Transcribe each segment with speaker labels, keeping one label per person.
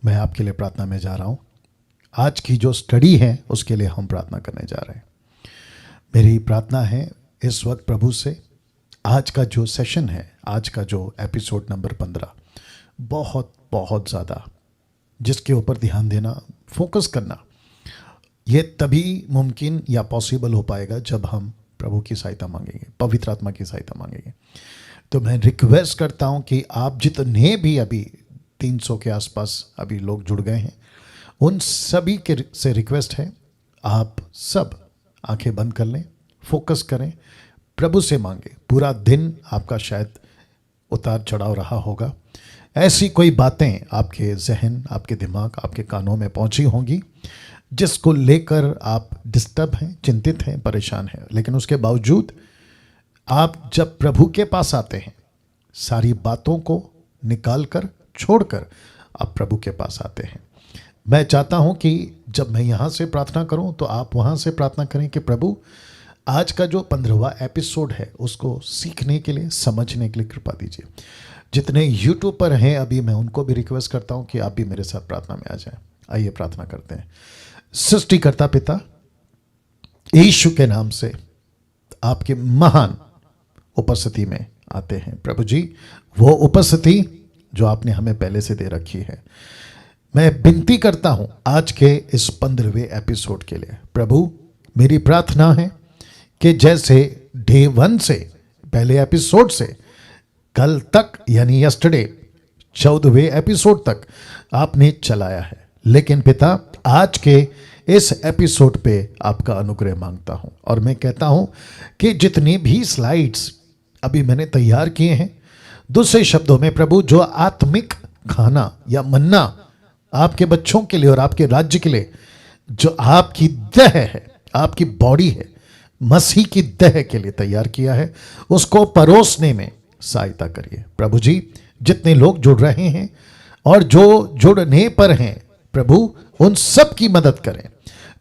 Speaker 1: मैं आपके लिए प्रार्थना में जा रहा हूँ। आज की जो स्टडी है उसके लिए हम प्रार्थना करने जा रहे हैं। मेरी प्रार्थना है इस वक्त प्रभु से, आज का जो सेशन है, आज का जो एपिसोड नंबर 15 बहुत बहुत ज़्यादा जिसके ऊपर ध्यान देना, फोकस करना, ये तभी मुमकिन या पॉसिबल हो पाएगा जब हम प्रभु की सहायता मांगेंगे, पवित्र आत्मा की सहायता मांगेंगे। तो मैं रिक्वेस्ट करता हूँ कि आप जितने भी अभी 300 के आसपास अभी लोग जुड़ गए हैं, उन सभी के से रिक्वेस्ट है, आप सब आंखें बंद कर लें, फोकस करें, प्रभु से मांगे। पूरा दिन आपका शायद उतार चढ़ाव रहा होगा, ऐसी कोई बातें आपके जहन, आपके दिमाग, आपके कानों में पहुंची होंगी जिसको लेकर आप डिस्टर्ब हैं, चिंतित हैं, परेशान हैं। लेकिन उसके बावजूद आप जब प्रभु के पास आते हैं, सारी बातों को निकाल कर, छोड़कर आप प्रभु के पास आते हैं। मैं चाहता हूं कि जब मैं यहाँ से प्रार्थना करूं तो आप वहाँ से प्रार्थना करें कि प्रभु आज का जो 15वां एपिसोड है उसको सीखने के लिए, समझने के लिए कृपा दीजिए। जितने यूट्यूब पर हैं अभी, मैं उनको भी रिक्वेस्ट करता हूं कि आप भी मेरे साथ प्रार्थना में आ जाएं। आइए प्रार्थना करते हैं। सृष्टिकर्ता पिता, यीशु के नाम से आपके महान उपस्थिति में आते हैं प्रभु जी। वो उपस्थिति जो आपने हमें पहले से दे रखी है, मैं विनती करता हूं आज के इस 15वें एपिसोड के लिए। प्रभु, मेरी प्रार्थना है कि जैसे डे 1 से, पहले एपिसोड से कल तक यानी यस्टरडे 14वें एपिसोड तक आपने चलाया है, लेकिन पिता आज के इस एपिसोड पे आपका अनुग्रह मांगता हूं। और मैं कहता हूं कि जितनी भी स्लाइड्स अभी मैंने तैयार किए हैं, दूसरे शब्दों में प्रभु, जो आत्मिक खाना या मन्ना आपके बच्चों के लिए और आपके राज्य के लिए, जो आपकी देह है, आपकी बॉडी है, मसीह की देह के लिए तैयार किया है, उसको परोसने में सहायता करिए प्रभु जी। जितने लोग जुड़ रहे हैं और जो जुड़ने पर हैं प्रभु, उन सब की मदद करें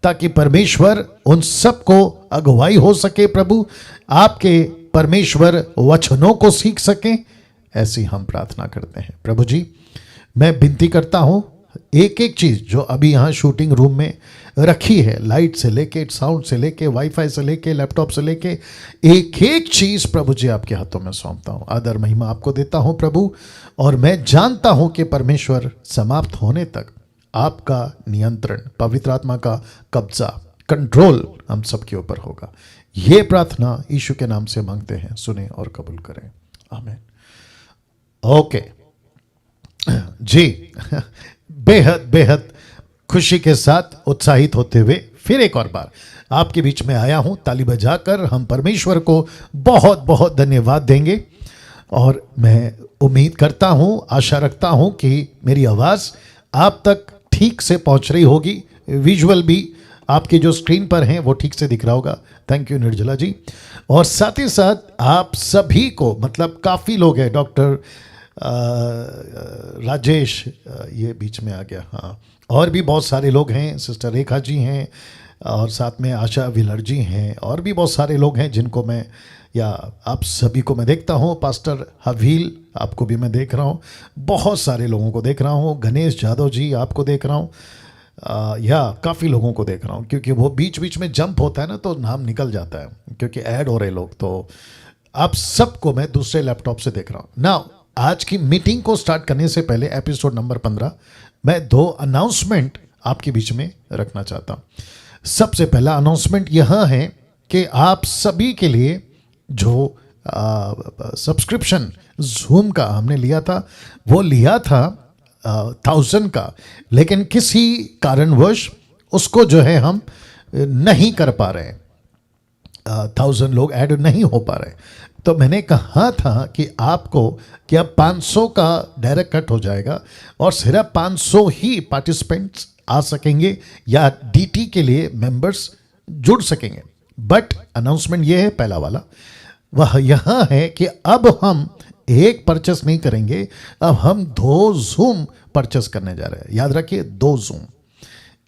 Speaker 1: ताकि परमेश्वर उन सब को अगुवाई हो सके प्रभु, आपके परमेश्वर वचनों को सीख सकें। ऐसी हम प्रार्थना करते हैं प्रभु जी। मैं विनती करता हूं, एक एक चीज जो अभी यहाँ शूटिंग रूम में रखी है, लाइट से लेके, साउंड से लेके, वाईफाई से लेके, लैपटॉप से लेके, एक एक चीज प्रभु जी आपके हाथों में सौंपता हूं। आदर महिमा आपको देता हूं प्रभु, और मैं जानता हूं कि परमेश्वर समाप्त होने तक आपका नियंत्रण, पवित्र आत्मा का कब्जा, कंट्रोल हम सबके ऊपर होगा। ये प्रार्थना यीशु के नाम से मांगते हैं, सुने और कबूल करें, आमीन। ओके जी, बेहद बेहद खुशी के साथ, उत्साहित होते हुए फिर एक और बार आपके बीच में आया हूं। ताली बजाकर हम परमेश्वर को बहुत बहुत धन्यवाद देंगे। और मैं उम्मीद करता हूं, आशा रखता हूं कि मेरी आवाज़ आप तक ठीक से पहुंच रही होगी, विजुअल भी आपकी जो स्क्रीन पर हैं वो ठीक से दिख रहा होगा। थैंक यू निर्जला जी। और साथ ही साथ आप सभी को, मतलब काफ़ी लोग हैं, डॉक्टर राजेश ये बीच में आ गया, हाँ, और भी बहुत सारे लोग हैं, सिस्टर रेखा जी हैं, और साथ में आशा विलर जी हैं, और भी बहुत सारे लोग हैं जिनको मैं, या आप सभी को मैं देखता हूँ। पास्टर हवील, आपको भी मैं देख रहा हूँ, बहुत सारे लोगों को देख रहा हूँ। गणेश यादव जी, आपको देख रहा हूँ, या काफ़ी लोगों को देख रहा हूँ, क्योंकि वो बीच बीच में जंप होता है ना, तो नाम निकल जाता है क्योंकि ऐड हो रहे लोग। तो आप सबको मैं दूसरे लैपटॉप से देख रहा हूँ ना। आज की मीटिंग को स्टार्ट करने से पहले, एपिसोड नंबर 15, मैं 2 अनाउंसमेंट आपके बीच में रखना चाहता हूँ। सबसे पहला अनाउंसमेंट यह है कि आप सभी के लिए जो सब्सक्रिप्शन जूम का हमने लिया था, वो लिया था 1000 का, लेकिन किसी कारणवश उसको जो है हम नहीं कर पा रहे हैं, 1000 लोग ऐड नहीं हो पा रहे। तो मैंने कहा था कि आपको कि अब 500 का डायरेक्ट कट हो जाएगा और सिर्फ 500 ही पार्टिसिपेंट्स आ सकेंगे या डीटी के लिए मेंबर्स जुड़ सकेंगे। बट अनाउंसमेंट ये है, पहला वाला वह यह है कि अब हम एक परचेस नहीं करेंगे, अब हम 2 जूम परचेस करने जा रहे हैं। याद रखिए, 2 जूम,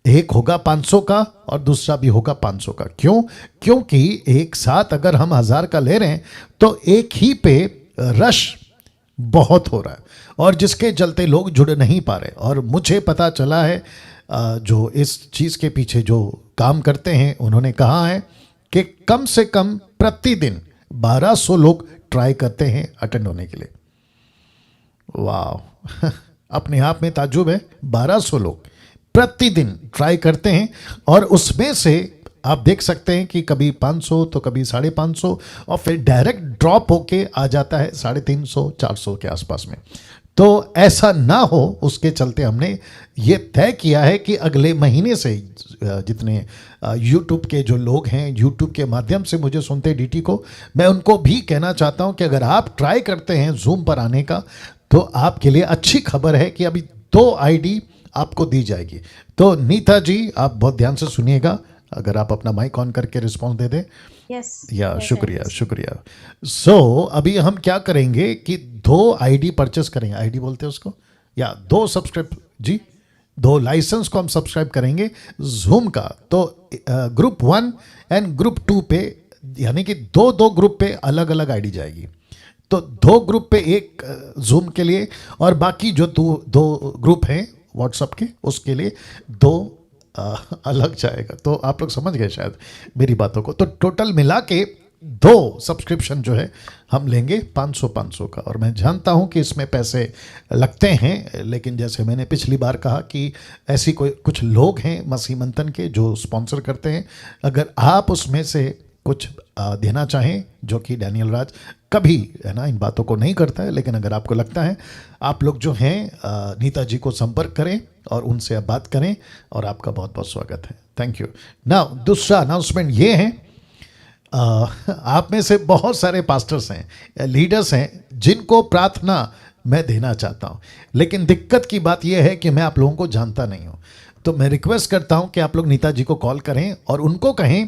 Speaker 1: एक होगा 500 का और दूसरा भी होगा 500 का। क्यों? क्योंकि एक साथ अगर हम 1000 का ले रहे हैं तो एक ही पे रश बहुत हो रहा है और जिसके चलते लोग जुड़ नहीं पा रहे। और मुझे पता चला है जो इस चीज़ के पीछे जो काम करते हैं उन्होंने कहा है कि कम से कम प्रतिदिन 1200 लोग ट्राई करते हैं अटेंड होने के लिए। वाह अपने आप में ताज्जुब है, 1200 लोग प्रतिदिन ट्राई करते हैं और उसमें से आप देख सकते हैं कि कभी 500 तो कभी 550 और फिर डायरेक्ट ड्रॉप होके आ जाता है 350 400 के आसपास में। तो ऐसा ना हो उसके चलते हमने ये तय किया है कि अगले महीने से जितने YouTube के जो लोग हैं, YouTube के माध्यम से मुझे सुनते हैं DT को, मैं उनको भी कहना चाहता हूं कि अगर आप ट्राई करते हैं Zoom पर आने का तो आपके लिए अच्छी खबर है कि अभी 2 ID आपको दी जाएगी। तो नीता जी आप बहुत ध्यान से सुनिएगा, अगर आप अपना माइक ऑन करके रिस्पॉन्स दे दें। या शुक्रिया शुक्रिया। सो अभी हम क्या करेंगे कि 2 ID परचेस करेंगे, ID बोलते हैं उसको, या 2 सब्सक्राइब जी 2 लाइसेंस को हम सब्सक्राइब करेंगे Zoom का। तो ग्रुप 1 एंड ग्रुप 2 पे, यानी कि 2 ग्रुप पे अलग अलग ID जाएगी। तो 2 ग्रुप पे एक Zoom के लिए और बाकी जो 2 ग्रुप हैं व्हाट्सएप के उसके लिए 2 अलग जाएगा। तो आप लोग समझ गए शायद मेरी बातों को। तो टोटल मिला के 2 सब्सक्रिप्शन जो है हम लेंगे 500 का। और मैं जानता हूं कि इसमें पैसे लगते हैं, लेकिन जैसे मैंने पिछली बार कहा कि ऐसी कुछ लोग हैं मसीह मंथन के जो स्पॉन्सर करते हैं। अगर आप उसमें से कुछ देना चाहें, जो कि डैनियल राज कभी है ना इन बातों को नहीं करता है, लेकिन अगर आपको लगता है, आप लोग जो हैं नीता जी को संपर्क करें और उनसे आप बात करें और आपका बहुत बहुत स्वागत है। Thank you. नाउ दूसरा अनाउंसमेंट ये है, आप में से बहुत सारे पास्टर्स हैं, लीडर्स हैं जिनको प्रार्थना मैं देना चाहता हूं, लेकिन दिक्कत की बात यह है कि मैं आप लोगों को जानता नहीं हूं। तो मैं रिक्वेस्ट करता हूं कि आप लोग नीता जी को कॉल करें और उनको कहें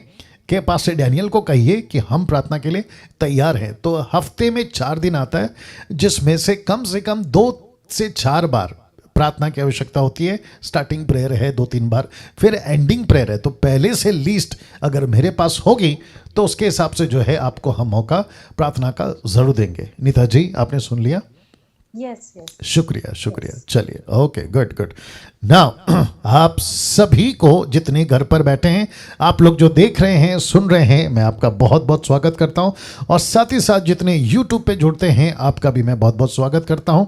Speaker 1: कि पास्टर डैनियल को कहिए कि हम प्रार्थना के लिए तैयार हैं। तो हफ्ते में 4 दिन आता है, जिसमें से कम 2 से 4 बार प्रार्थना की आवश्यकता होती है। स्टार्टिंग प्रेयर है 2-3 बार, फिर एंडिंग प्रेयर है। तो पहले से लिस्ट अगर मेरे पास होगी तो उसके हिसाब से जो है आपको हम मौका प्रार्थना का जरूर देंगे। नीता जी आपने सुन लिया?
Speaker 2: यस।
Speaker 1: शुक्रिया शुक्रिया। चलिए ओके गुड गुड। नाउ आप सभी को जितने घर पर बैठे हैं, आप लोग जो देख रहे हैं सुन रहे हैं, मैं आपका बहुत बहुत स्वागत करता हूं। और साथ ही साथ जितने YouTube पे जुड़ते हैं आपका भी मैं बहुत बहुत स्वागत करता हूं।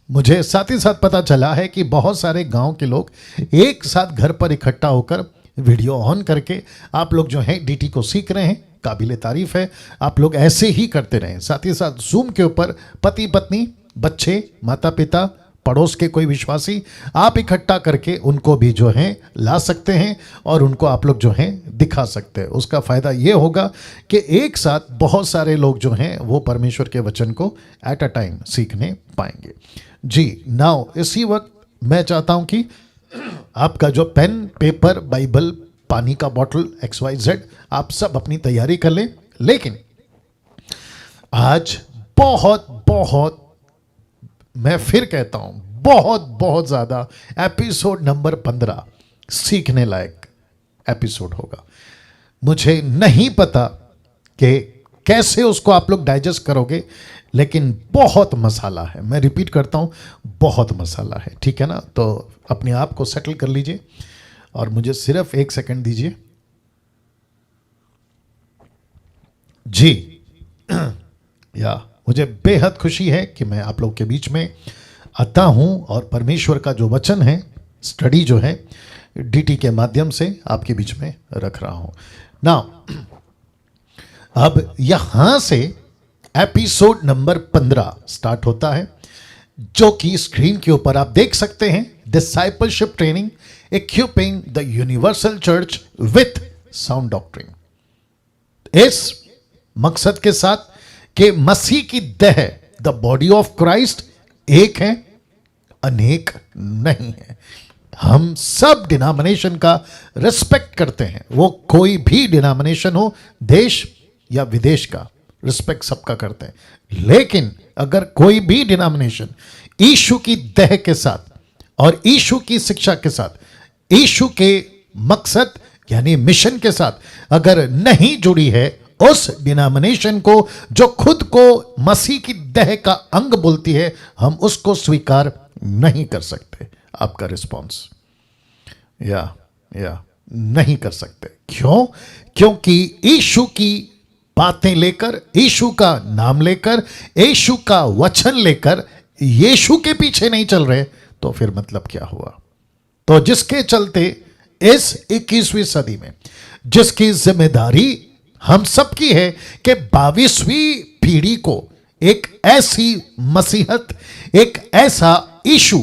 Speaker 1: मुझे साथ ही साथ पता चला है कि बहुत सारे गांव के लोग एक साथ घर पर इकट्ठा होकर वीडियो ऑन करके आप लोग जो हैं DT को सीख रहे हैं। काबिले तारीफ है, आप लोग ऐसे ही करते रहें। साथ ही साथ Zoom के ऊपर पति पत्नी, बच्चे, माता पिता, पड़ोस के कोई विश्वासी आप इकट्ठा करके उनको भी जो हैं ला सकते हैं और उनको आप लोग जो हैं दिखा सकते हैं। उसका फ़ायदा ये होगा कि एक साथ बहुत सारे लोग जो हैं वो परमेश्वर के वचन को एट अ टाइम सीखने पाएंगे। जी नाउ इसी वक्त मैं चाहता हूं कि आपका जो पेन, पेपर, बाइबल, पानी का बॉटल XYZ आप सब अपनी तैयारी कर लें। लेकिन आज बहुत मैं फिर कहता हूं बहुत ज़्यादा एपिसोड नंबर 15 सीखने लायक एपिसोड होगा। मुझे नहीं पता कि कैसे उसको आप लोग डाइजेस्ट करोगे, लेकिन बहुत मसाला है। मैं रिपीट करता हूं, बहुत मसाला है, ठीक है ना? तो अपने आप को सेटल कर लीजिए और मुझे सिर्फ 1 सेकंड दीजिए। जी या मुझे बेहद खुशी है कि मैं आप लोग के बीच में आता हूं और परमेश्वर का जो वचन है, स्टडी जो है DT के माध्यम से आपके बीच में रख रहा हूं ना। अब यहां से एपिसोड नंबर 15 स्टार्ट होता है, जो कि स्क्रीन के ऊपर आप देख सकते हैं। Discipleship training equipping the universal church with sound doctrine. इस मकसद के साथ कि मसीह की देह, द बॉडी ऑफ क्राइस्ट, एक है, अनेक नहीं है। हम सब डिनोमिनेशन का रिस्पेक्ट करते हैं, वो कोई भी डिनोमिनेशन हो, देश या विदेश का, रिस्पेक्ट सबका करते हैं। लेकिन अगर कोई भी डिनोमिनेशन यीशु की देह के साथ और यीशु की शिक्षा के साथ, यीशु के मकसद यानी मिशन के साथ अगर नहीं जुड़ी है, उस डिनोमिनेशन को जो खुद को मसीह की देह का अंग बोलती है, हम उसको स्वीकार नहीं कर सकते। आपका रिस्पॉन्स या नहीं कर सकते। क्यों? क्योंकि यीशु की बातें लेकर, यीशु का नाम लेकर, यीशु का वचन लेकर यीशु के पीछे नहीं चल रहे, तो फिर मतलब क्या हुआ? तो जिसके चलते इस 21वीं सदी में जिसकी जिम्मेदारी हम सबकी है कि 22वीं पीढ़ी को एक ऐसी मसीहत, एक ऐसा यीशु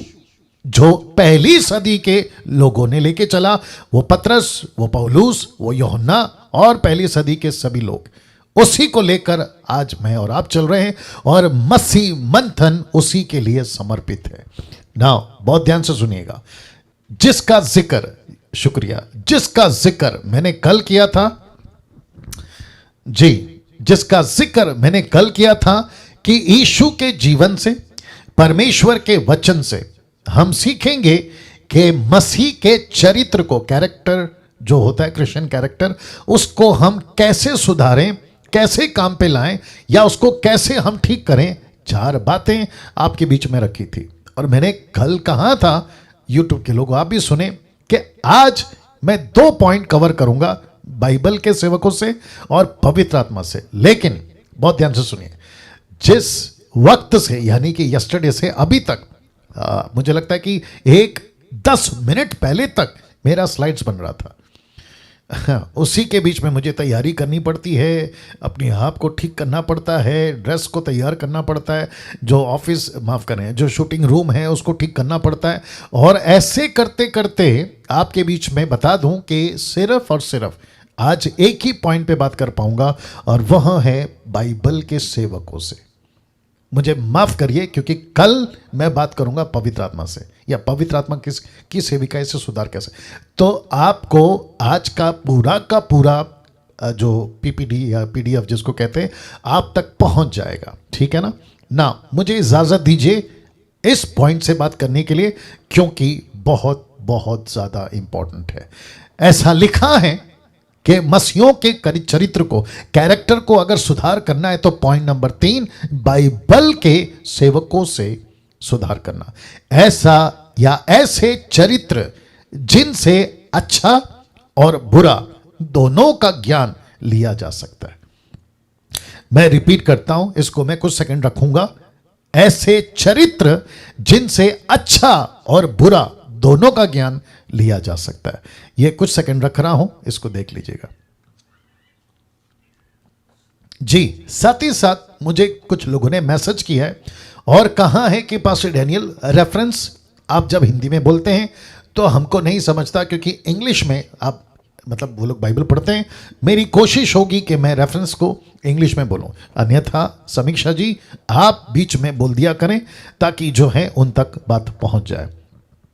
Speaker 1: जो पहली सदी के लोगों ने लेके चला, वो पतरस, वो पौलुस, वो यूहन्ना और पहली सदी के सभी लोग, उसी को लेकर आज मैं और आप चल रहे हैं और मसीह मंथन उसी के लिए समर्पित है। नाउ बहुत ध्यान से सुनिएगा, जिसका जिक्र, शुक्रिया, जिसका जिक्र मैंने कल किया था, जी, जिसका जिक्र मैंने कल किया था कि यीशु के जीवन से, परमेश्वर के वचन से हम सीखेंगे कि मसीह के चरित्र को, कैरेक्टर जो होता है क्रिश्चियन कैरेक्टर, उसको हम कैसे सुधारें, कैसे काम पे लाएं, या उसको कैसे हम ठीक करें। 4 बातें आपके बीच में रखी थी और मैंने कल कहा था, यूट्यूब के लोग आप भी सुने, कि आज मैं 2 पॉइंट कवर करूंगा बाइबल के सेवकों से और पवित्र आत्मा से। लेकिन बहुत ध्यान से सुनिए, जिस वक्त से यानी कि यस्टरडे से अभी तक मुझे लगता है कि 10 मिनट पहले तक मेरा स्लाइड्स बन रहा था। उसी के बीच में मुझे तैयारी करनी पड़ती है, अपने आप को ठीक करना पड़ता है, ड्रेस को तैयार करना पड़ता है, जो ऑफिस, माफ़ करें, जो शूटिंग रूम है उसको ठीक करना पड़ता है। और ऐसे करते करते आपके बीच में बता दूं कि सिर्फ और सिर्फ आज एक ही पॉइंट पे बात कर पाऊंगा और वह है बाइबल के सेवकों से। मुझे माफ करिए, क्योंकि कल मैं बात करूंगा पवित्र आत्मा से, या पवित्र आत्मा की सेविका से सुधार कैसे। तो आपको आज का पूरा जो पीपीडी या पीडीएफ जिसको कहते हैं, आप तक पहुंच जाएगा, ठीक है ना। मुझे इजाजत दीजिए इस पॉइंट से बात करने के लिए, क्योंकि बहुत बहुत ज्यादा इंपॉर्टेंट है। ऐसा लिखा है कि मसीहों के चरित्र को, कैरेक्टर को अगर सुधार करना है तो पॉइंट नंबर 3, बाइबल के सेवकों से सुधार करना। ऐसा या ऐसे चरित्र जिनसे अच्छा और बुरा दोनों का ज्ञान लिया जा सकता है। मैं रिपीट करता हूं, इसको मैं कुछ सेकंड रखूंगा। ऐसे चरित्र जिनसे अच्छा और बुरा दोनों का ज्ञान लिया जा सकता है। यह कुछ सेकंड रख रहा हूं, इसको देख लीजिएगा। जी, साथ ही साथ मुझे कुछ लोगों ने मैसेज किया है और कहा है कि पास्टर डैनियल, रेफरेंस आप जब हिंदी में बोलते हैं तो हमको नहीं समझता, क्योंकि इंग्लिश में आप, मतलब वो लोग बाइबल पढ़ते हैं। मेरी कोशिश होगी कि मैं रेफरेंस को इंग्लिश में बोलूं, अन्यथा समीक्षा जी आप बीच में बोल दिया करें ताकि जो है उन तक बात पहुंच जाए।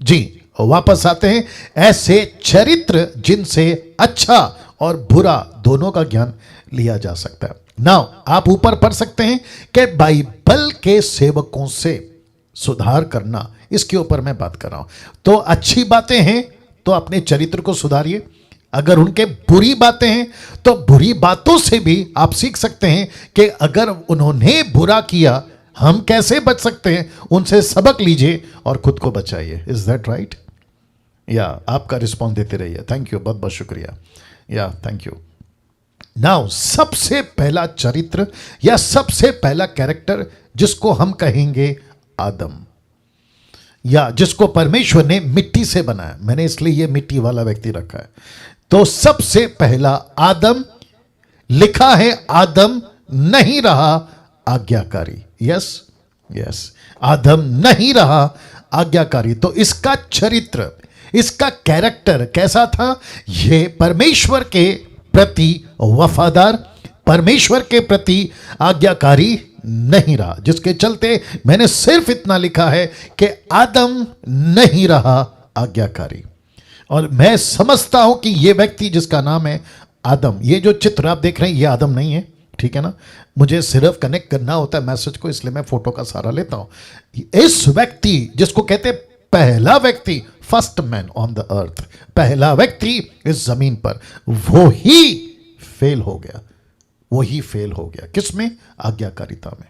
Speaker 1: जी, वापस आते हैं। ऐसे चरित्र जिनसे अच्छा और बुरा दोनों का ज्ञान लिया जा सकता है। नाउ आप ऊपर पढ़ सकते हैं कि बाइबल के सेवकों से सुधार करना, इसके ऊपर मैं बात कर रहा हूं। तो अच्छी बातें हैं तो अपने चरित्र को सुधारिए, अगर उनके बुरी बातें हैं तो बुरी बातों से भी आप सीख सकते हैं कि अगर उन्होंने बुरा किया हम कैसे बच सकते हैं, उनसे सबक लीजिए और खुद को बचाइए। Is that right? या आपका रिस्पॉन्स देते रहिए। थैंक यू, बहुत बहुत शुक्रिया। या थैंक यू। नाउ सबसे पहला चरित्र या सबसे पहला कैरेक्टर जिसको हम कहेंगे आदम, या जिसको परमेश्वर ने मिट्टी से बनाया, मैंने इसलिए ये मिट्टी वाला व्यक्ति रखा है। तो सबसे पहला आदम, लिखा है आदम नहीं रहा आज्ञाकारी। यस, आदम नहीं रहा आज्ञाकारी। तो इसका चरित्र, इसका कैरेक्टर कैसा था? ये परमेश्वर के प्रति वफादार, परमेश्वर के प्रति आज्ञाकारी नहीं रहा, जिसके चलते मैंने सिर्फ इतना लिखा है कि आदम नहीं रहा आज्ञाकारी। और मैं समझता हूं कि यह व्यक्ति जिसका नाम है आदम, ये जो चित्र आप देख रहे हैं ये आदम नहीं है, ठीक है ना। मुझे सिर्फ कनेक्ट करना होता है मैसेज को, इसलिए मैं फोटो का सहारा लेता हूं। इस व्यक्ति जिसको कहते हैं पहला व्यक्ति, first man on the earth, पहला व्यक्ति इस जमीन पर, वो ही फेल हो गया, वही फेल हो गया। किसमें? आज्ञाकारिता में,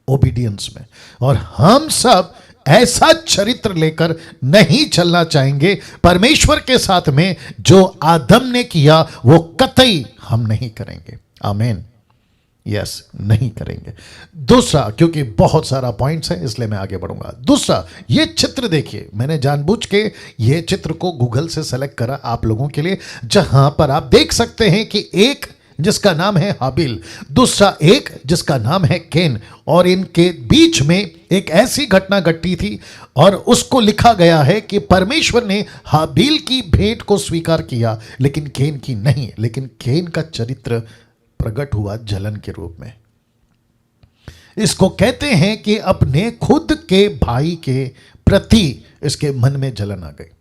Speaker 1: ओबीडियंस में। और हम सब ऐसा चरित्र लेकर नहीं चलना चाहेंगे परमेश्वर के साथ में। जो आदम ने किया वो कतई हम नहीं करेंगे। आमीन। यस, नहीं करेंगे। दूसरा, क्योंकि बहुत सारा पॉइंट्स है इसलिए मैं आगे बढ़ूंगा। दूसरा, ये चित्र देखिए, मैंने जानबूझ के ये चित्र को गूगल से सेलेक्ट करा आप लोगों के लिए, जहां पर आप देख सकते हैं कि एक जिसका नाम है हाबिल, दूसरा एक जिसका नाम है केन, और इनके बीच में एक ऐसी घटना घटी थी और उसको लिखा गया है कि परमेश्वर ने हाबिल की भेंट को स्वीकार किया लेकिन केन की नहीं। लेकिन केन का चरित्र प्रकट हुआ जलन के रूप में। इसको कहते हैं कि अपने खुद के भाई के प्रति इसके मन में जलन आ गई।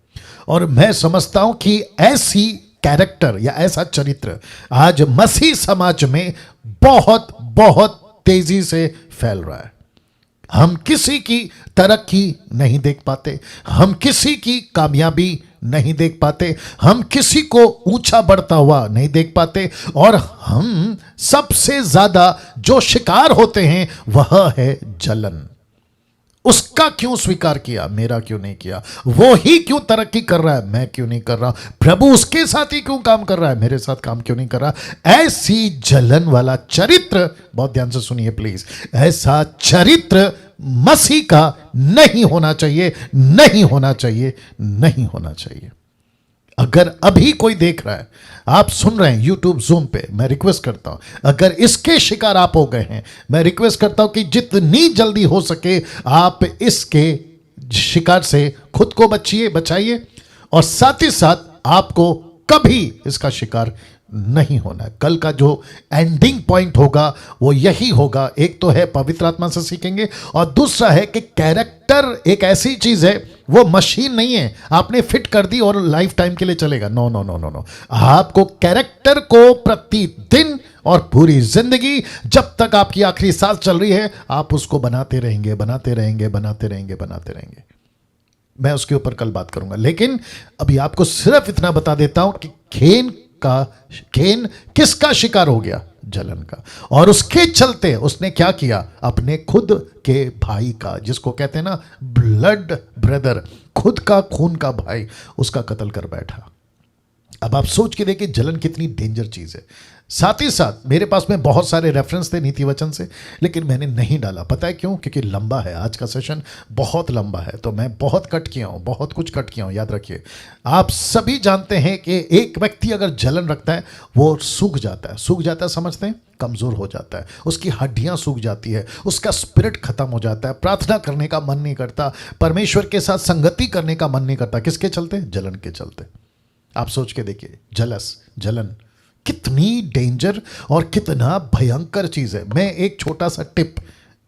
Speaker 1: और मैं समझता हूं कि ऐसी कैरेक्टर या ऐसा चरित्र आज मसीह समाज में बहुत बहुत तेजी से फैल रहा है। हम किसी की तरक्की नहीं देख पाते, हम किसी की कामयाबी नहीं देख पाते, हम किसी को ऊंचा बढ़ता हुआ नहीं देख पाते, और हम सबसे ज्यादा जो शिकार होते हैं वह है जलन। उसका क्यों स्वीकार किया, मेरा क्यों नहीं किया? वो ही क्यों तरक्की कर रहा है, मैं क्यों नहीं कर रहा? प्रभु उसके साथ ही क्यों काम कर रहा है, मेरे साथ काम क्यों नहीं कर रहा? ऐसी जलन वाला चरित्र, बहुत ध्यान से सुनिए प्लीज, ऐसा चरित्र मसीह का नहीं होना चाहिए, नहीं होना चाहिए, नहीं होना चाहिए। अगर अभी कोई देख रहा है, आप सुन रहे हैं यूट्यूब जूम पे, मैं रिक्वेस्ट करता हूं, अगर इसके शिकार आप हो गए हैं, मैं रिक्वेस्ट करता हूं कि जितनी जल्दी हो सके आप इसके शिकार से खुद को बचाइए, और साथ ही साथ आपको कभी इसका शिकार नहीं होना है। कल का जो एंडिंग पॉइंट होगा वो यही होगा। एक तो है पवित्र आत्मा से सीखेंगे, और दूसरा है कि कैरेक्टर एक ऐसी चीज है, वो मशीन नहीं है आपने फिट कर दी और लाइफ टाइम के लिए चलेगा। No no no no no, आपको कैरेक्टर को प्रतिदिन और पूरी जिंदगी, जब तक आपकी आखिरी सांस चल रही है, आप उसको बनाते रहेंगे, बनाते रहेंगे, बनाते रहेंगे, बनाते रहेंगे। मैं उसके ऊपर कल बात करूंगा, लेकिन अभी आपको सिर्फ इतना बता देता हूं कि केन किसका शिकार हो गया? जलन का। और उसके चलते उसने क्या किया? अपने खुद के भाई का, जिसको कहते हैं ना ब्लड ब्रदर, खुद का खून का भाई, उसका कत्ल कर बैठा। अब आप सोच के देखिए जलन कितनी डेंजर चीज है। साथ ही साथ मेरे पास में बहुत सारे रेफरेंस थे नीति वचन से, लेकिन मैंने नहीं डाला। पता है क्यों? क्योंकि लंबा है, आज का सेशन बहुत लंबा है, तो मैं बहुत कट किया हूं, बहुत कुछ कट किया हूं। याद रखिए, आप सभी जानते हैं कि एक व्यक्ति अगर जलन रखता है वो सूख जाता है। सूख जाता है समझते हैं? कमजोर हो जाता है, उसकी हड्डियां सूख जाती है, उसका स्पिरिट खत्म हो जाता है, प्रार्थना करने का मन नहीं करता, परमेश्वर के साथ संगति करने का मन नहीं करता। किसके चलते? जलन के चलते। आप सोच के देखिए, जलन कितनी डेंजर और कितना भयंकर चीज है। मैं एक छोटा सा टिप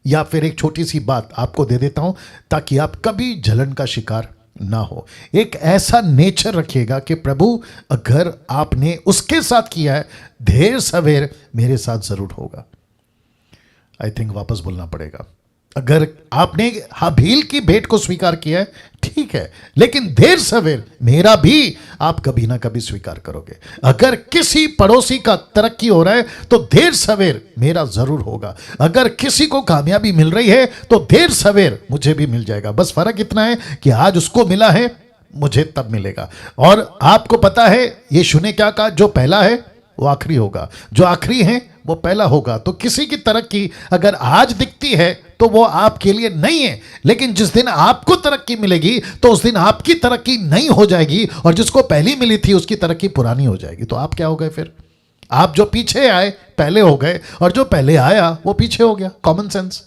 Speaker 1: या फिर एक छोटी सी बात आपको दे देता हूं ताकि आप कभी जलन का शिकार ना हो। एक ऐसा नेचर रखिएगा कि प्रभु अगर आपने उसके साथ किया है, देर सवेर मेरे साथ जरूर होगा। आई थिंक वापस बोलना पड़ेगा। अगर आपने हाबील की भेंट को स्वीकार किया है, ठीक है, लेकिन देर सवेर मेरा भी आप कभी ना कभी स्वीकार करोगे। अगर किसी पड़ोसी का तरक्की हो रहा है तो देर सवेर मेरा जरूर होगा। अगर किसी को कामयाबी मिल रही है तो देर सवेर मुझे भी मिल जाएगा। बस फर्क इतना है कि आज उसको मिला है, मुझे तब मिलेगा। और आपको पता है यीशु ने क्या कहा? जो पहला है वो आखिरी होगा, जो आखिरी है वो पहला होगा। तो किसी की तरक्की अगर आज दिखती है तो वो आपके लिए नहीं है, लेकिन जिस दिन आपको तरक्की मिलेगी तो उस दिन आपकी तरक्की नहीं हो जाएगी, और जिसको पहली मिली थी उसकी तरक्की पुरानी हो जाएगी। तो आप क्या हो गए फिर? आप जो पीछे आए पहले हो गए, और जो पहले आया वो पीछे हो गया। Common sense.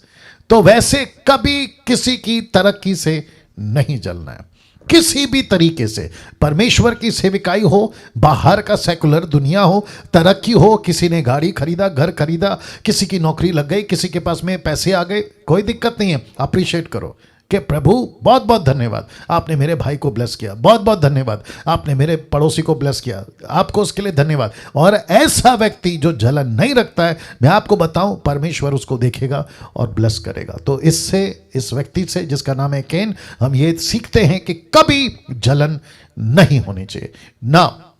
Speaker 1: तो वैसे कभी किसी की तरक्की से नहीं जलना है, किसी भी तरीके से। परमेश्वर की सेविकाई हो, बाहर का सेकुलर दुनिया हो, तरक्की हो, किसी ने गाड़ी खरीदा, घर खरीदा, किसी की नौकरी लग गई, किसी के पास में पैसे आ गए, कोई दिक्कत नहीं है। अप्रिशिएट करो कि प्रभु बहुत बहुत धन्यवाद, आपने मेरे भाई को ब्लेस किया, बहुत बहुत धन्यवाद, आपने मेरे पड़ोसी को ब्लेस किया, आपको उसके लिए धन्यवाद। और ऐसा व्यक्ति जो जलन नहीं रखता है, मैं आपको बताऊं, परमेश्वर उसको देखेगा और ब्लेस करेगा। तो इससे, इस व्यक्ति से जिसका नाम है केन, हम ये सीखते हैं कि कभी जलन नहीं होनी चाहिए ना।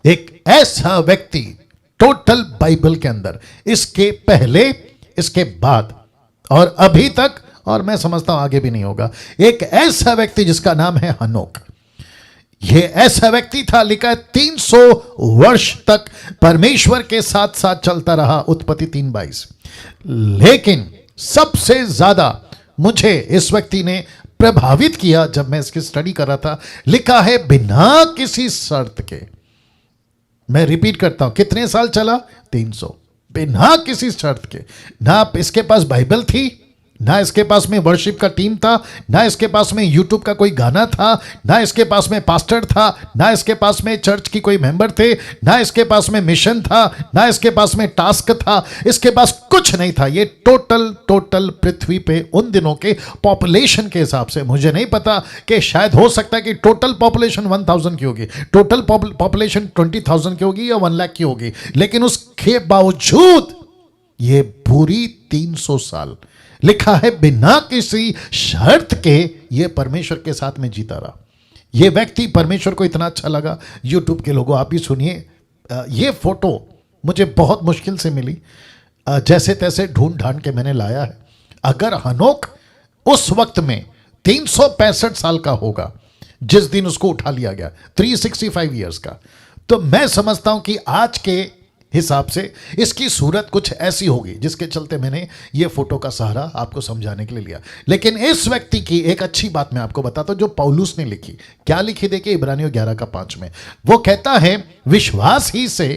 Speaker 1: एक ऐसा व्यक्ति टोटल बाइबल के अंदर, इसके पहले, इसके बाद और अभी तक, और मैं समझता हूं आगे भी नहीं होगा, एक ऐसा व्यक्ति जिसका नाम है हनोक। यह ऐसा व्यक्ति था, लिखा है 300 वर्ष तक परमेश्वर के साथ साथ चलता रहा, उत्पत्ति 3:22। लेकिन सबसे ज्यादा मुझे इस व्यक्ति ने प्रभावित किया जब मैं इसकी स्टडी कर रहा था, लिखा है बिना किसी शर्त के। मैं रिपीट करता हूं, कितने साल चला? 300, बिना किसी शर्त के। ना इसके पास बाइबल थी, ना इसके पास में वर्शिप का टीम था, ना इसके पास में यूट्यूब का कोई गाना था, ना इसके पास में पास्टर था, ना इसके पास में चर्च की कोई मेंबर थे, ना इसके पास में मिशन था, ना इसके पास में टास्क था, इसके पास कुछ नहीं था। ये टोटल पृथ्वी पे उन दिनों के पॉपुलेशन के हिसाब से, मुझे नहीं पता कि शायद हो सकता है कि टोटल पॉपुलेशन 1000 की होगी, टोटल पॉपुलेशन 20,000 की होगी या 1 लाख की होगी, लेकिन उसके बावजूद ये पूरी 300 साल, लिखा है बिना किसी शर्त के, ये परमेश्वर के साथ में जीता रहा। ये व्यक्ति परमेश्वर को इतना अच्छा लगा। यूट्यूब के लोगों, आप भी सुनिए, ये फोटो मुझे बहुत मुश्किल से मिली, जैसे तैसे ढूंढ ढांड के मैंने लाया है। अगर हनोक उस वक्त में 365 साल का होगा जिस दिन उसको उठा लिया गया, 365 ईयर्स का, तो मैं समझता हूं कि आज के हिसाब से इसकी सूरत कुछ ऐसी होगी, जिसके चलते मैंने ये फोटो का सहारा आपको समझाने के लिए लिया। लेकिन इस व्यक्ति की एक अच्छी बात मैं आपको बताता हूं, जो पौलुस ने लिखी। क्या लिखी? देखिए, इब्रानियों 11:5 में वो कहता है, विश्वास ही से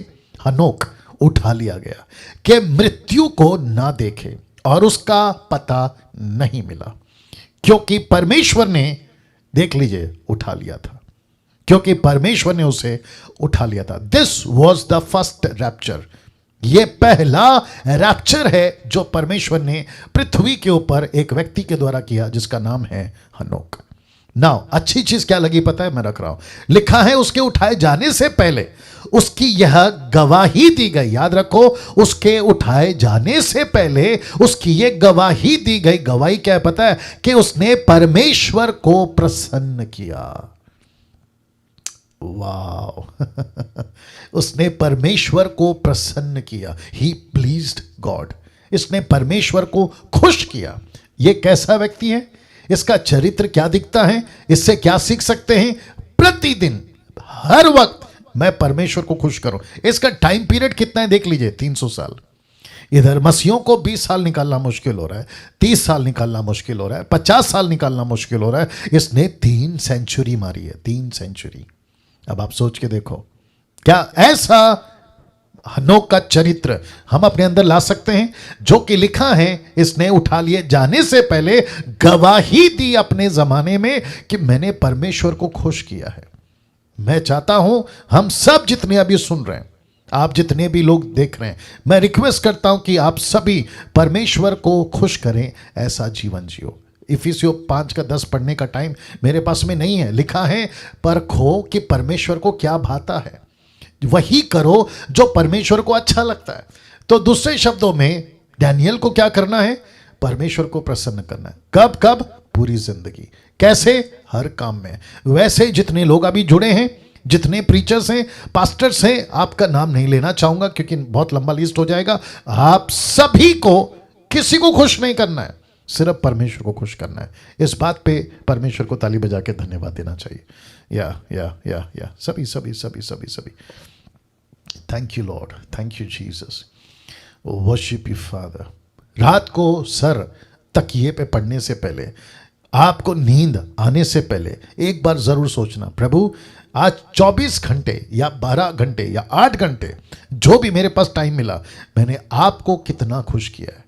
Speaker 1: हनोक उठा लिया गया कि मृत्यु को ना देखे और उसका पता नहीं मिला, क्योंकि परमेश्वर ने, देख लीजिए, उठा लिया था, क्योंकि परमेश्वर ने उसे उठा लिया था। This was the first rapture. यह पहला रैप्चर है जो परमेश्वर ने पृथ्वी के ऊपर एक व्यक्ति के द्वारा किया, जिसका नाम है हनोक। नाउ अच्छी चीज क्या लगी पता है? मैं रख रहा हूं, लिखा है उसके उठाए जाने से पहले उसकी यह गवाही दी गई। याद रखो, उसके उठाए जाने से पहले उसकी यह गवाही दी गई। गवाही क्या है पता है? कि उसने परमेश्वर को प्रसन्न किया। वाह उसने परमेश्वर को प्रसन्न किया। ही प्लीज्ड गॉड। इसने परमेश्वर को खुश किया। यह कैसा व्यक्ति है? इसका चरित्र क्या दिखता है? इससे क्या सीख सकते हैं? प्रतिदिन, हर वक्त मैं परमेश्वर को खुश करूं। इसका टाइम पीरियड कितना है देख लीजिए, 300 साल। इधर मसीहों को 20 साल निकालना मुश्किल हो रहा है, 30 साल निकालना मुश्किल हो रहा है, 50 साल निकालना मुश्किल हो रहा है। इसने 3 सेंचुरी मारी है, 3 सेंचुरी। अब आप सोच के देखो, क्या ऐसा हनोक का चरित्र हम अपने अंदर ला सकते हैं? जो कि लिखा है, इसने उठा लिए जाने से पहले गवाही दी अपने जमाने में कि मैंने परमेश्वर को खुश किया है। मैं चाहता हूं हम सब जितने अभी सुन रहे हैं, आप जितने भी लोग देख रहे हैं, मैं रिक्वेस्ट करता हूं कि आप सभी परमेश्वर को खुश करें, ऐसा जीवन जियो। इफिसियों 5:10 पढ़ने का टाइम मेरे पास में नहीं है। लिखा है, परखो कि परमेश्वर को क्या भाता है, वही करो जो परमेश्वर को अच्छा लगता है। तो दूसरे शब्दों में डैनियल को क्या करना है? परमेश्वर को प्रसन्न करना है। कब कब? पूरी जिंदगी। कैसे? हर काम में। वैसे जितने लोग अभी जुड़े हैं, जितने प्रीचर्स हैं, पास्टर्स हैं, आपका नाम नहीं लेना चाहूंगा क्योंकि बहुत लंबा लिस्ट हो जाएगा। आप सभी को, किसी को खुश नहीं करना है, सिर्फ परमेश्वर को खुश करना है। इस बात पे परमेश्वर को ताली बजा के धन्यवाद देना चाहिए। या सभी सभी सभी सभी सभी। Thank you Lord, thank you Jesus, worship you father. रात को सर तकिए पे पड़ने से पहले, आपको नींद आने से पहले एक बार जरूर सोचना, प्रभु आज 24 घंटे या 12 घंटे या 8 घंटे जो भी मेरे पास टाइम मिला, मैंने आपको कितना खुश किया है।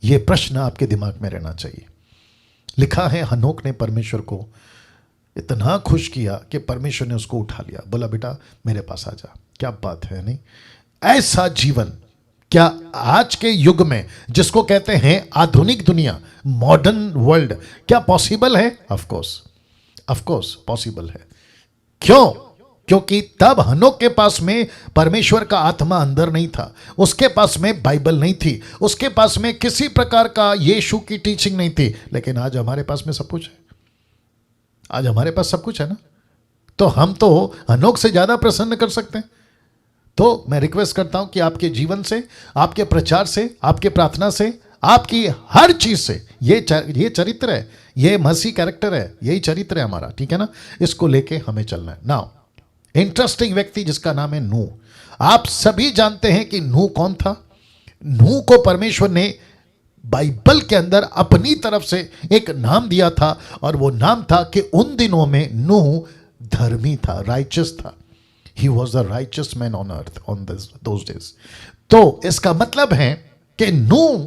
Speaker 1: यह प्रश्न आपके दिमाग में रहना चाहिए। लिखा है, हनोक ने परमेश्वर को इतना खुश किया कि परमेश्वर ने उसको उठा लिया, बोला बेटा मेरे पास आ जा। क्या बात है, नहीं? ऐसा जीवन क्या आज के युग में, जिसको कहते हैं आधुनिक दुनिया, मॉडर्न वर्ल्ड, क्या पॉसिबल है? ऑफ कोर्स पॉसिबल है। क्यों? क्योंकि तब हनोक के पास में परमेश्वर का आत्मा अंदर नहीं था, उसके पास में बाइबल नहीं थी, उसके पास में किसी प्रकार का यीशु की टीचिंग नहीं थी। लेकिन आज हमारे पास में सब कुछ है। आज हमारे पास सब कुछ है ना, तो हम तो हनोक से ज्यादा प्रसन्न कर सकते हैं। तो मैं रिक्वेस्ट करता हूं कि आपके जीवन से, आपके प्रचार से, आपके प्रार्थना से, आपकी हर चीज से ये चरित्र है, ये मसीह कैरेक्टर है, यही चरित्र है हमारा, ठीक है ना? इसको लेके हमें चलना है। नाउ इंटरेस्टिंग व्यक्ति जिसका नाम है नूह। आप सभी जानते हैं कि नूह कौन था। नूह को परमेश्वर ने बाइबल के अंदर अपनी तरफ से एक नाम दिया था, और वो नाम था कि उन दिनों में नूह धर्मी था, राइचस था। He was the righteous man on earth on those days. तो इसका मतलब है कि नूह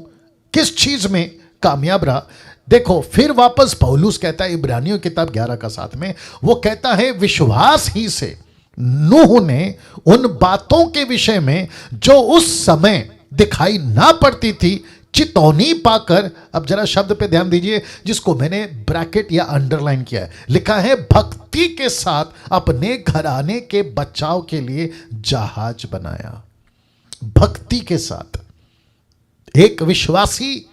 Speaker 1: किस चीज में कामयाब रहा। देखो, फिर वापस पौलुस कहता है इब्रानियों किताब 11 का 7 में, वो कहता है विश्वास ही से नूह ने उन बातों के विषय में जो उस समय दिखाई ना पड़ती थी चितौनी पाकर, अब जरा शब्द पे ध्यान दीजिए जिसको मैंने ब्रैकेट या अंडरलाइन किया है, लिखा है भक्ति के साथ अपने घराने के बचाव के लिए जहाज बनाया। भक्ति के साथ एक विश्वासी,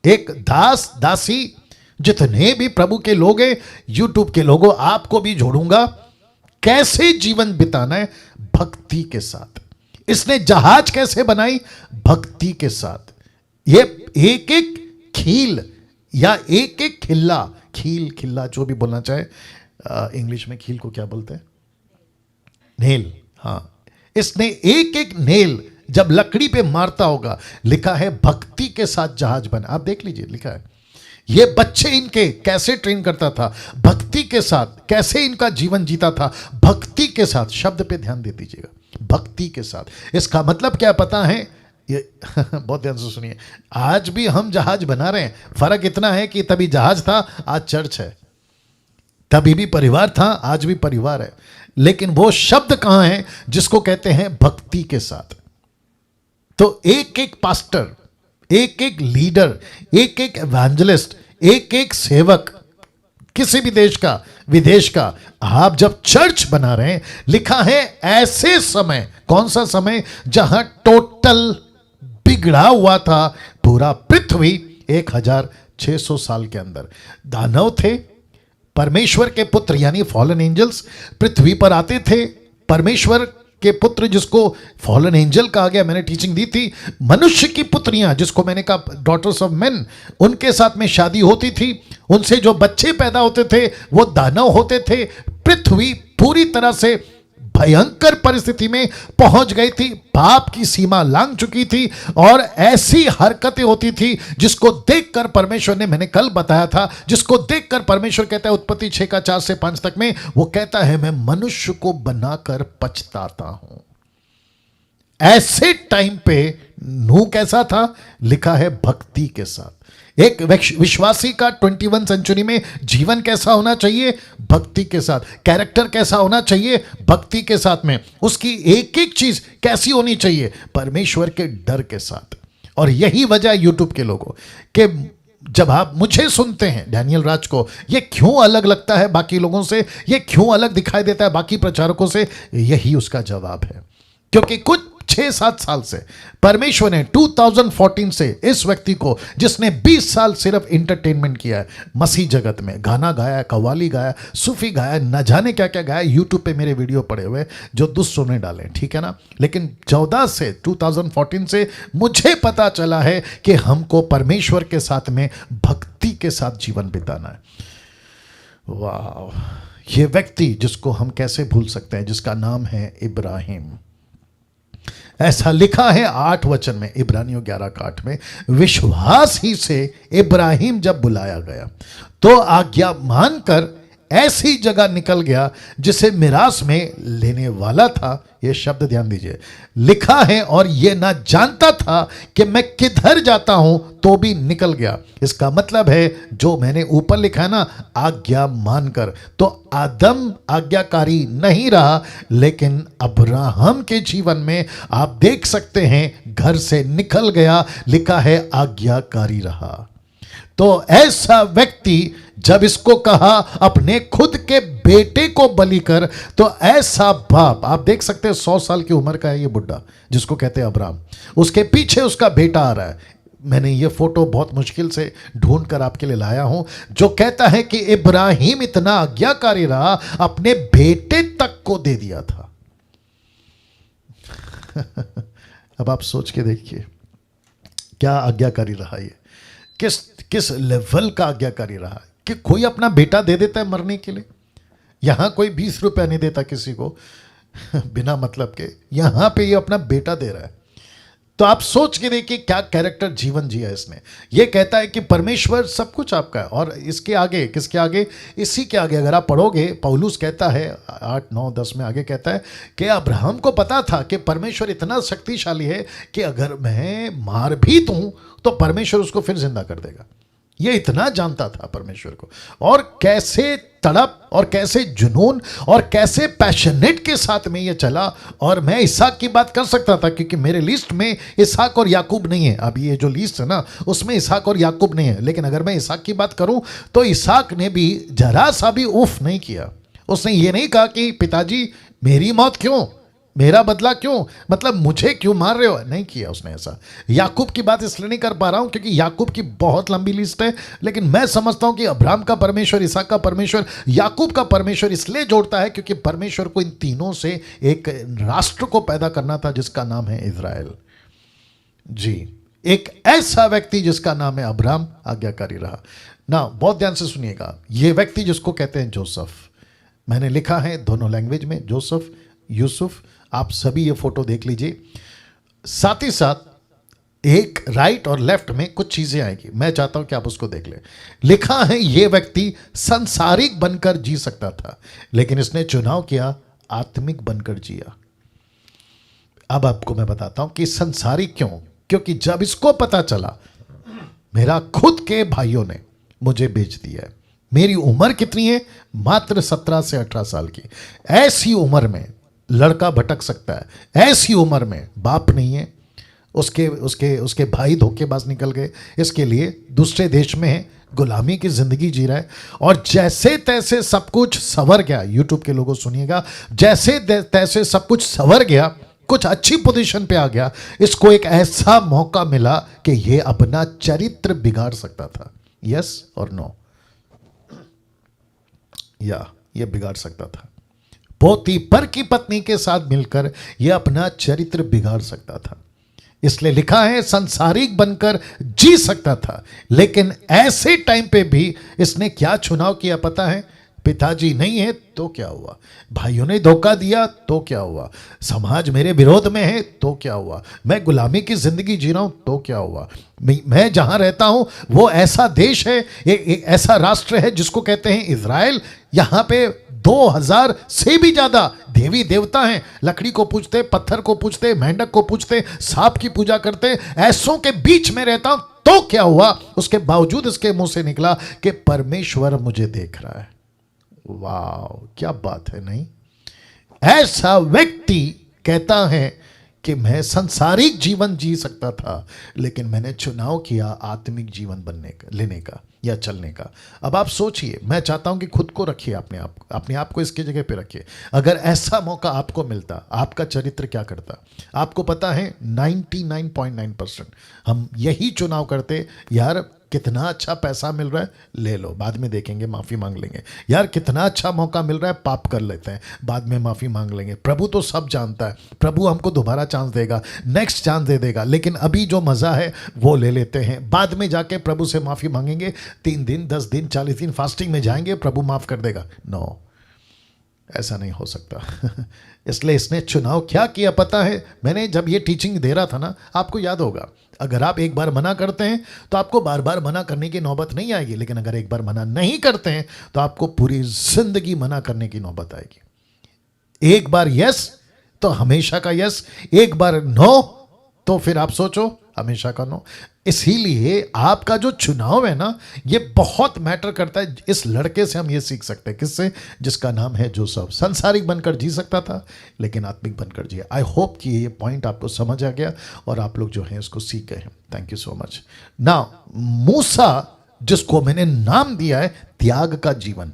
Speaker 1: एक दास दासी, जितने भी प्रभु के लोग हैं, यूट्यूब के लोगों, आपको भी जोड़ूंगा, कैसे जीवन बिताना है भक्ति के साथ। इसने जहाज कैसे बनाई? भक्ति के साथ। ये एक एक खील या एक एक खिल्ला, खील खिल्ला जो भी बोलना चाहे, इंग्लिश में खील को क्या बोलते हैं? नेल। हाँ, इसने एक एक नेल जब लकड़ी पे मारता होगा, लिखा है भक्ति के साथ जहाज बना। आप देख लीजिए, लिखा है। ये बच्चे इनके कैसे ट्रेन करता था, भक्ति के साथ कैसे इनका जीवन जीता था, भक्ति के साथ। शब्द पे ध्यान दे दीजिएगा, भक्ति के साथ। इसका मतलब क्या पता है? ये बहुत ध्यान से सुनिए, आज भी हम जहाज बना रहे हैं। फर्क इतना है कि तभी जहाज था, आज चर्च है। तभी भी परिवार था, आज भी परिवार है। लेकिन वो शब्द कहां है जिसको कहते हैं भक्ति के साथ? तो एक एक पास्टर, एक एक लीडर, एक एक एवेंजलिस्ट, एक एक सेवक, किसी भी देश का, विदेश का, आप जब चर्च बना रहे हैं, लिखा है ऐसे समय, कौन सा समय? जहां टोटल बिगड़ा हुआ था पूरा पृथ्वी 1600 साल के अंदर। दानव थे, परमेश्वर के पुत्र यानी फॉलन एंजल्स पृथ्वी पर आते थे। परमेश्वर के पुत्र जिसको फॉलन एंजल कहा गया, मैंने टीचिंग दी थी। मनुष्य की पुत्रियां जिसको मैंने कहा डॉटर्स ऑफ मेन, उनके साथ में शादी होती थी, उनसे जो बच्चे पैदा होते थे वो दानव होते थे। पृथ्वी पूरी तरह से भयंकर परिस्थिति में पहुंच गई थी, पाप की सीमा लांघ चुकी थी, और ऐसी हरकतें होती थी जिसको देखकर परमेश्वर ने, मैंने कल बताया था, जिसको देखकर परमेश्वर कहता है उत्पत्ति 6 का 4 से 5 तक में, वो कहता है मैं मनुष्य को बनाकर पछताता हूं। ऐसे टाइम पे नूह कैसा था? लिखा है भक्ति के साथ। एक विश्वासी का 21 सेंचुरी में जीवन कैसा होना चाहिए? भक्ति के साथ। कैरेक्टर कैसा होना चाहिए? भक्ति के साथ में। उसकी एक एक चीज कैसी होनी चाहिए? परमेश्वर के डर के साथ। और यही वजह यूट्यूब के लोगों के, जब आप मुझे सुनते हैं, डैनियल राज को, ये क्यों अलग लगता है बाकी लोगों से, ये क्यों अलग दिखाई देता है बाकी प्रचारकों से, यही उसका जवाब है। क्योंकि कुछ 6-7 साल से परमेश्वर ने 2014 से इस व्यक्ति को, जिसने 20 साल सिर्फ इंटरटेनमेंट किया है मसीह जगत में, गाना गाया, कव्वाली गाया, सूफी गाया, न जाने क्या क्या गाया, यूट्यूब पे मेरे वीडियो पड़े हुए जो दुष्टों ने डाले, ठीक है ना। लेकिन 2014 से मुझे पता चला है कि हमको परमेश्वर के साथ में भक्ति के साथ जीवन बिताना है। वाह, ये व्यक्ति जिसको हम कैसे भूल सकते हैं, जिसका नाम है इब्राहिम। ऐसा लिखा है 8 वचन में, इब्रानियों 11 का 8 में, विश्वास ही से इब्राहिम जब बुलाया गया तो आज्ञा मानकर ऐसी जगह निकल गया जिसे मिरास में लेने वाला था। यह शब्द ध्यान दीजिए, लिखा है और यह ना जानता था कि मैं किधर जाता हूं, तो भी निकल गया। इसका मतलब है जो मैंने ऊपर लिखा है ना, आज्ञा मानकर, तो आदम आज्ञाकारी नहीं रहा, लेकिन अब्राहम के जीवन में आप देख सकते हैं घर से निकल गया, लिखा है आज्ञाकारी रहा। तो ऐसा व्यक्ति जब इसको कहा अपने खुद के बेटे को बलि कर, तो ऐसा बाप, आप देख सकते हैं 100 साल की उम्र का है ये बुड्ढा जिसको कहते हैं अब्राहम, उसके पीछे उसका बेटा आ रहा है। मैंने ये फोटो बहुत मुश्किल से ढूंढ कर आपके लिए लाया हूं, जो कहता है कि इब्राहिम इतना आज्ञाकारी रहा, अपने बेटे तक को दे दिया था। अब आप सोच के देखिए क्या आज्ञाकारी रहा ये, किस किस लेवल का आज्ञाकारी रहा कि कोई अपना बेटा दे देता है मरने के लिए। यहां कोई 20 रुपया नहीं देता किसी को बिना मतलब के, यहां पे ये अपना बेटा दे रहा है। तो आप सोच के देखिए क्या कैरेक्टर जीवन जिया इसने। ये कहता है कि परमेश्वर सब कुछ आपका है, और इसके आगे, किसके आगे, इसी के आगे अगर आप पढ़ोगे, पौलुस कहता है 8, 9, 10 में आगे कहता है कि अब्राहम को पता था कि परमेश्वर इतना शक्तिशाली है कि अगर मैं मार भी दूं तो परमेश्वर उसको फिर जिंदा कर देगा। ये इतना जानता था परमेश्वर को, और कैसे तड़प और कैसे जुनून और कैसे पैशनेट के साथ में ये चला। और मैं इसहाक की बात कर सकता था क्योंकि मेरे लिस्ट में इसहाक और याकूब नहीं है। अब ये जो लिस्ट है ना उसमें इसहाक और याकूब नहीं है, लेकिन अगर मैं इसहाक की बात करूं तो इसहाक ने भी जरा सा भी उफ नहीं किया। उसने ये नहीं कहा कि पिताजी मेरी मौत क्यों, मेरा बदला क्यों, मतलब मुझे क्यों मार रहे हो, नहीं किया उसने ऐसा। याकूब की बात इसलिए नहीं कर पा रहा हूं क्योंकि याकूब की बहुत लंबी लिस्ट है, लेकिन मैं समझता हूं कि अब्राहम का परमेश्वर, इसहाक का परमेश्वर, याकूब का परमेश्वर इसलिए जोड़ता है क्योंकि परमेश्वर को इन तीनों से एक राष्ट्र को पैदा करना था जिसका नाम है इज़राइल। जी, एक ऐसा व्यक्ति जिसका नाम है अब्राहम आज्ञाकारी रहा ना। बहुत ध्यान से सुनिएगा, यह व्यक्ति जिसको कहते हैं जोसेफ, मैंने लिखा है दोनों लैंग्वेज में, जोसेफ, यूसुफ, आप सभी ये फोटो देख लीजिए। साथ ही साथ एक राइट और लेफ्ट में कुछ चीजें आएंगी, मैं चाहता हूं कि आप उसको देख लें। लिखा है ये व्यक्ति संसारिक बनकर जी सकता था, लेकिन इसने चुनाव किया आत्मिक बनकर जिया। अब आपको मैं बताता हूं कि संसारिक क्यों, क्योंकि जब इसको पता चला मेरा खुद के भाइयों ने मुझे बेच दिया है, मेरी उम्र कितनी है, मात्र 17 से 18 साल की, ऐसी उम्र में लड़का भटक सकता है, ऐसी उम्र में बाप नहीं है, उसके उसके उसके भाई धोखेबाज निकल गए, इसके लिए दूसरे देश में है, गुलामी की जिंदगी जी रहा है, और जैसे तैसे सब कुछ संवर गया। यूट्यूब के लोगों सुनिएगा, जैसे तैसे सब कुछ संवर गया, कुछ अच्छी पोजीशन पे आ गया, इसको एक ऐसा मौका मिला कि ये अपना चरित्र बिगाड़ सकता था। यस और नो, या ये बिगाड़ सकता था। पोतीपर की पत्नी के साथ मिलकर यह अपना चरित्र बिगाड़ सकता था। इसलिए लिखा है संसारिक बनकर जी सकता था, लेकिन ऐसे टाइम पे भी इसने क्या चुनाव किया पता है? पिताजी नहीं है तो क्या हुआ, भाइयों ने धोखा दिया तो क्या हुआ, समाज मेरे विरोध में है तो क्या हुआ, मैं गुलामी की जिंदगी जी रहा हूं तो क्या हुआ, मैं जहां रहता हूं वो ऐसा देश है, एक ऐसा राष्ट्र है जिसको कहते हैं इज़राइल, यहां पे 2000 से भी ज्यादा देवी देवता हैं, लकड़ी को पूजते, पत्थर को पूजते, मेंढक को पूजते, सांप की पूजा करते, ऐसों के बीच में रहता हूं तो क्या हुआ। उसके बावजूद इसके मुंह से निकला कि परमेश्वर मुझे देख रहा है। वाह, क्या बात है नहीं? ऐसा व्यक्ति कहता है कि मैं सांसारिक जीवन जी सकता था, लेकिन मैंने चुनाव किया आत्मिक जीवन बनने का, लेने का या चलने का। अब आप सोचिए, मैं चाहता हूं कि खुद को रखिए, अपने आप को इसकी जगह पे रखिए। अगर ऐसा मौका आपको मिलता, आपका चरित्र क्या करता? आपको पता है 99.9% हम यही चुनाव करते, यार कितना अच्छा पैसा मिल रहा है, ले लो, बाद में देखेंगे, माफ़ी मांग लेंगे। यार कितना अच्छा मौका मिल रहा है, पाप कर लेते हैं, बाद में माफ़ी मांग लेंगे। प्रभु तो सब जानता है, प्रभु हमको दोबारा चांस देगा, नेक्स्ट चांस दे देगा, लेकिन अभी जो मज़ा है वो ले लेते हैं। बाद में जाके प्रभु से माफ़ी मांगेंगे, 3 दिन 10 दिन 40 दिन फास्टिंग में जाएंगे, प्रभु माफ़ कर देगा। नो, ऐसा नहीं हो सकता। इसलिए इसने चुनाव क्या किया पता है? मैंने जब ये टीचिंग दे रहा था ना, आपको याद होगा, अगर आप एक बार मना करते हैं तो आपको बार बार मना करने की नौबत नहीं आएगी, लेकिन अगर एक बार मना नहीं करते हैं तो आपको पूरी जिंदगी मना करने की नौबत आएगी। एक बार यस तो हमेशा का यस, एक बार नो तो फिर आप सोचो हमेशा का नो। इसीलिए आपका जो चुनाव है ना, ये बहुत मैटर करता है। इस लड़के से हम ये सीख सकते हैं, किससे? जिसका नाम है जोसेफ। संसारिक बनकर जी सकता था, लेकिन आत्मिक बनकर जिया। आई होप कि ये पॉइंट आपको समझ आ गया और आप लोग जो हैं इसको सीख गए हैं। Thank you so much. Now Musa, जिसको मैंने नाम दिया है त्याग का जीवन,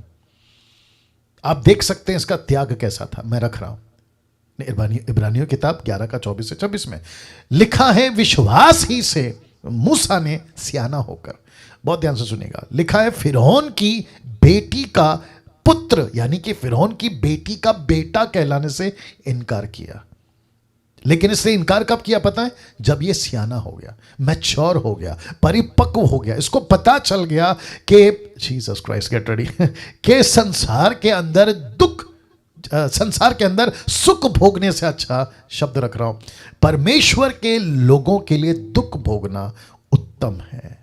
Speaker 1: आप देख सकते हैं इसका त्याग कैसा था। मैं रख रहा हूं इब्रानियों किताब 11 का 24 से 26 में लिखा है, विश्वास ही से मूसा ने सियाना होकर, बहुत ध्यान से सुनिएगा, लिखा है फिरौन की बेटी का पुत्र, यानी कि फिरौन की बेटी का बेटा कहलाने से इनकार किया। लेकिन इसने इनकार कब किया पता है? जब ये सियाना हो गया, मैच्योर हो गया, परिपक्व हो गया, इसको पता चल गया कि जीसस क्राइस्ट गेट रेडी के संसार के अंदर दुख, संसार के अंदर सुख भोगने से अच्छा, शब्द रख रहा हूं, परमेश्वर के लोगों के लिए दुख भोगना उत्तम है।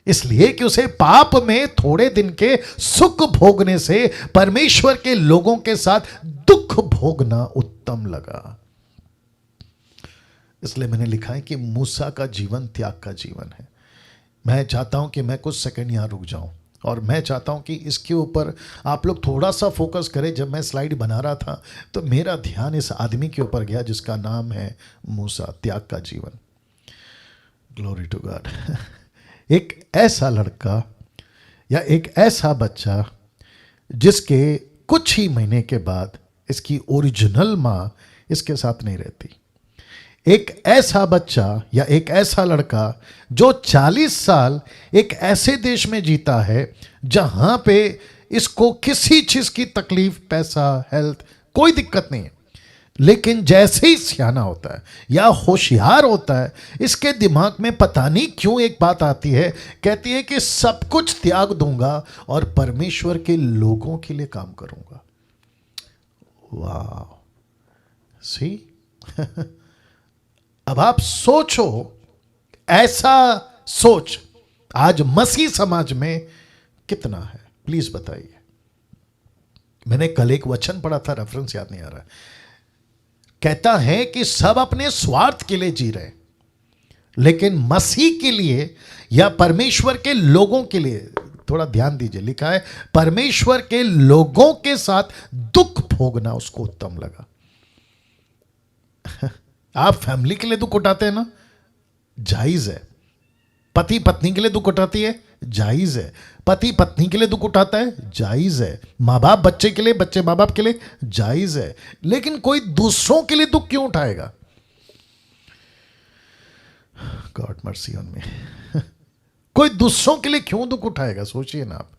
Speaker 1: इसलिए कि उसे पाप में थोड़े दिन के सुख भोगने से परमेश्वर के लोगों के साथ दुख भोगना उत्तम लगा। इसलिए मैंने लिखा है कि मूसा का जीवन त्याग का जीवन है। मैं चाहता हूं कि मैं कुछ सेकंड यहां रुक जाऊं और मैं चाहता हूं कि इसके ऊपर आप लोग थोड़ा सा फोकस करें। जब मैं स्लाइड बना रहा था तो मेरा ध्यान इस आदमी के ऊपर गया जिसका नाम है मूसा, त्याग का जीवन। Glory to God. एक ऐसा लड़का या एक ऐसा बच्चा जिसके कुछ ही महीने के बाद इसकी ओरिजिनल मां इसके साथ नहीं रहती। एक ऐसा बच्चा या एक ऐसा लड़का जो 40 साल एक ऐसे देश में जीता है जहां पे इसको किसी चीज की तकलीफ, पैसा, हेल्थ, कोई दिक्कत नहीं है, लेकिन जैसे ही सियाना होता है या होशियार होता है, इसके दिमाग में पता नहीं क्यों एक बात आती है, कहती है कि सब कुछ त्याग दूंगा और परमेश्वर के लोगों के लिए काम करूंगा। वाह, सी अब आप सोचो, ऐसा सोच आज मसीह समाज में कितना है, प्लीज बताइए। मैंने कल एक वचन पढ़ा था, रेफरेंस याद नहीं आ रहा, कहता है कि सब अपने स्वार्थ के लिए जी रहे हैं, लेकिन मसीह के लिए या परमेश्वर के लोगों के लिए, थोड़ा ध्यान दीजिए, लिखा है परमेश्वर के लोगों के साथ दुख भोगना उसको उत्तम लगा। आप फैमिली के लिए दुख उठाते हैं ना, जायज है। पति पत्नी के लिए दुख उठाती है, जायज है। पति पत्नी के लिए दुख उठाता है, जायज है। माँ बाप बच्चे के लिए, बच्चे माँ बाप के लिए, जायज है। लेकिन कोई दूसरों के लिए दुख क्यों उठाएगा? God mercy on me. कोई दूसरों के लिए क्यों दुख उठाएगा? सोचिए ना आप।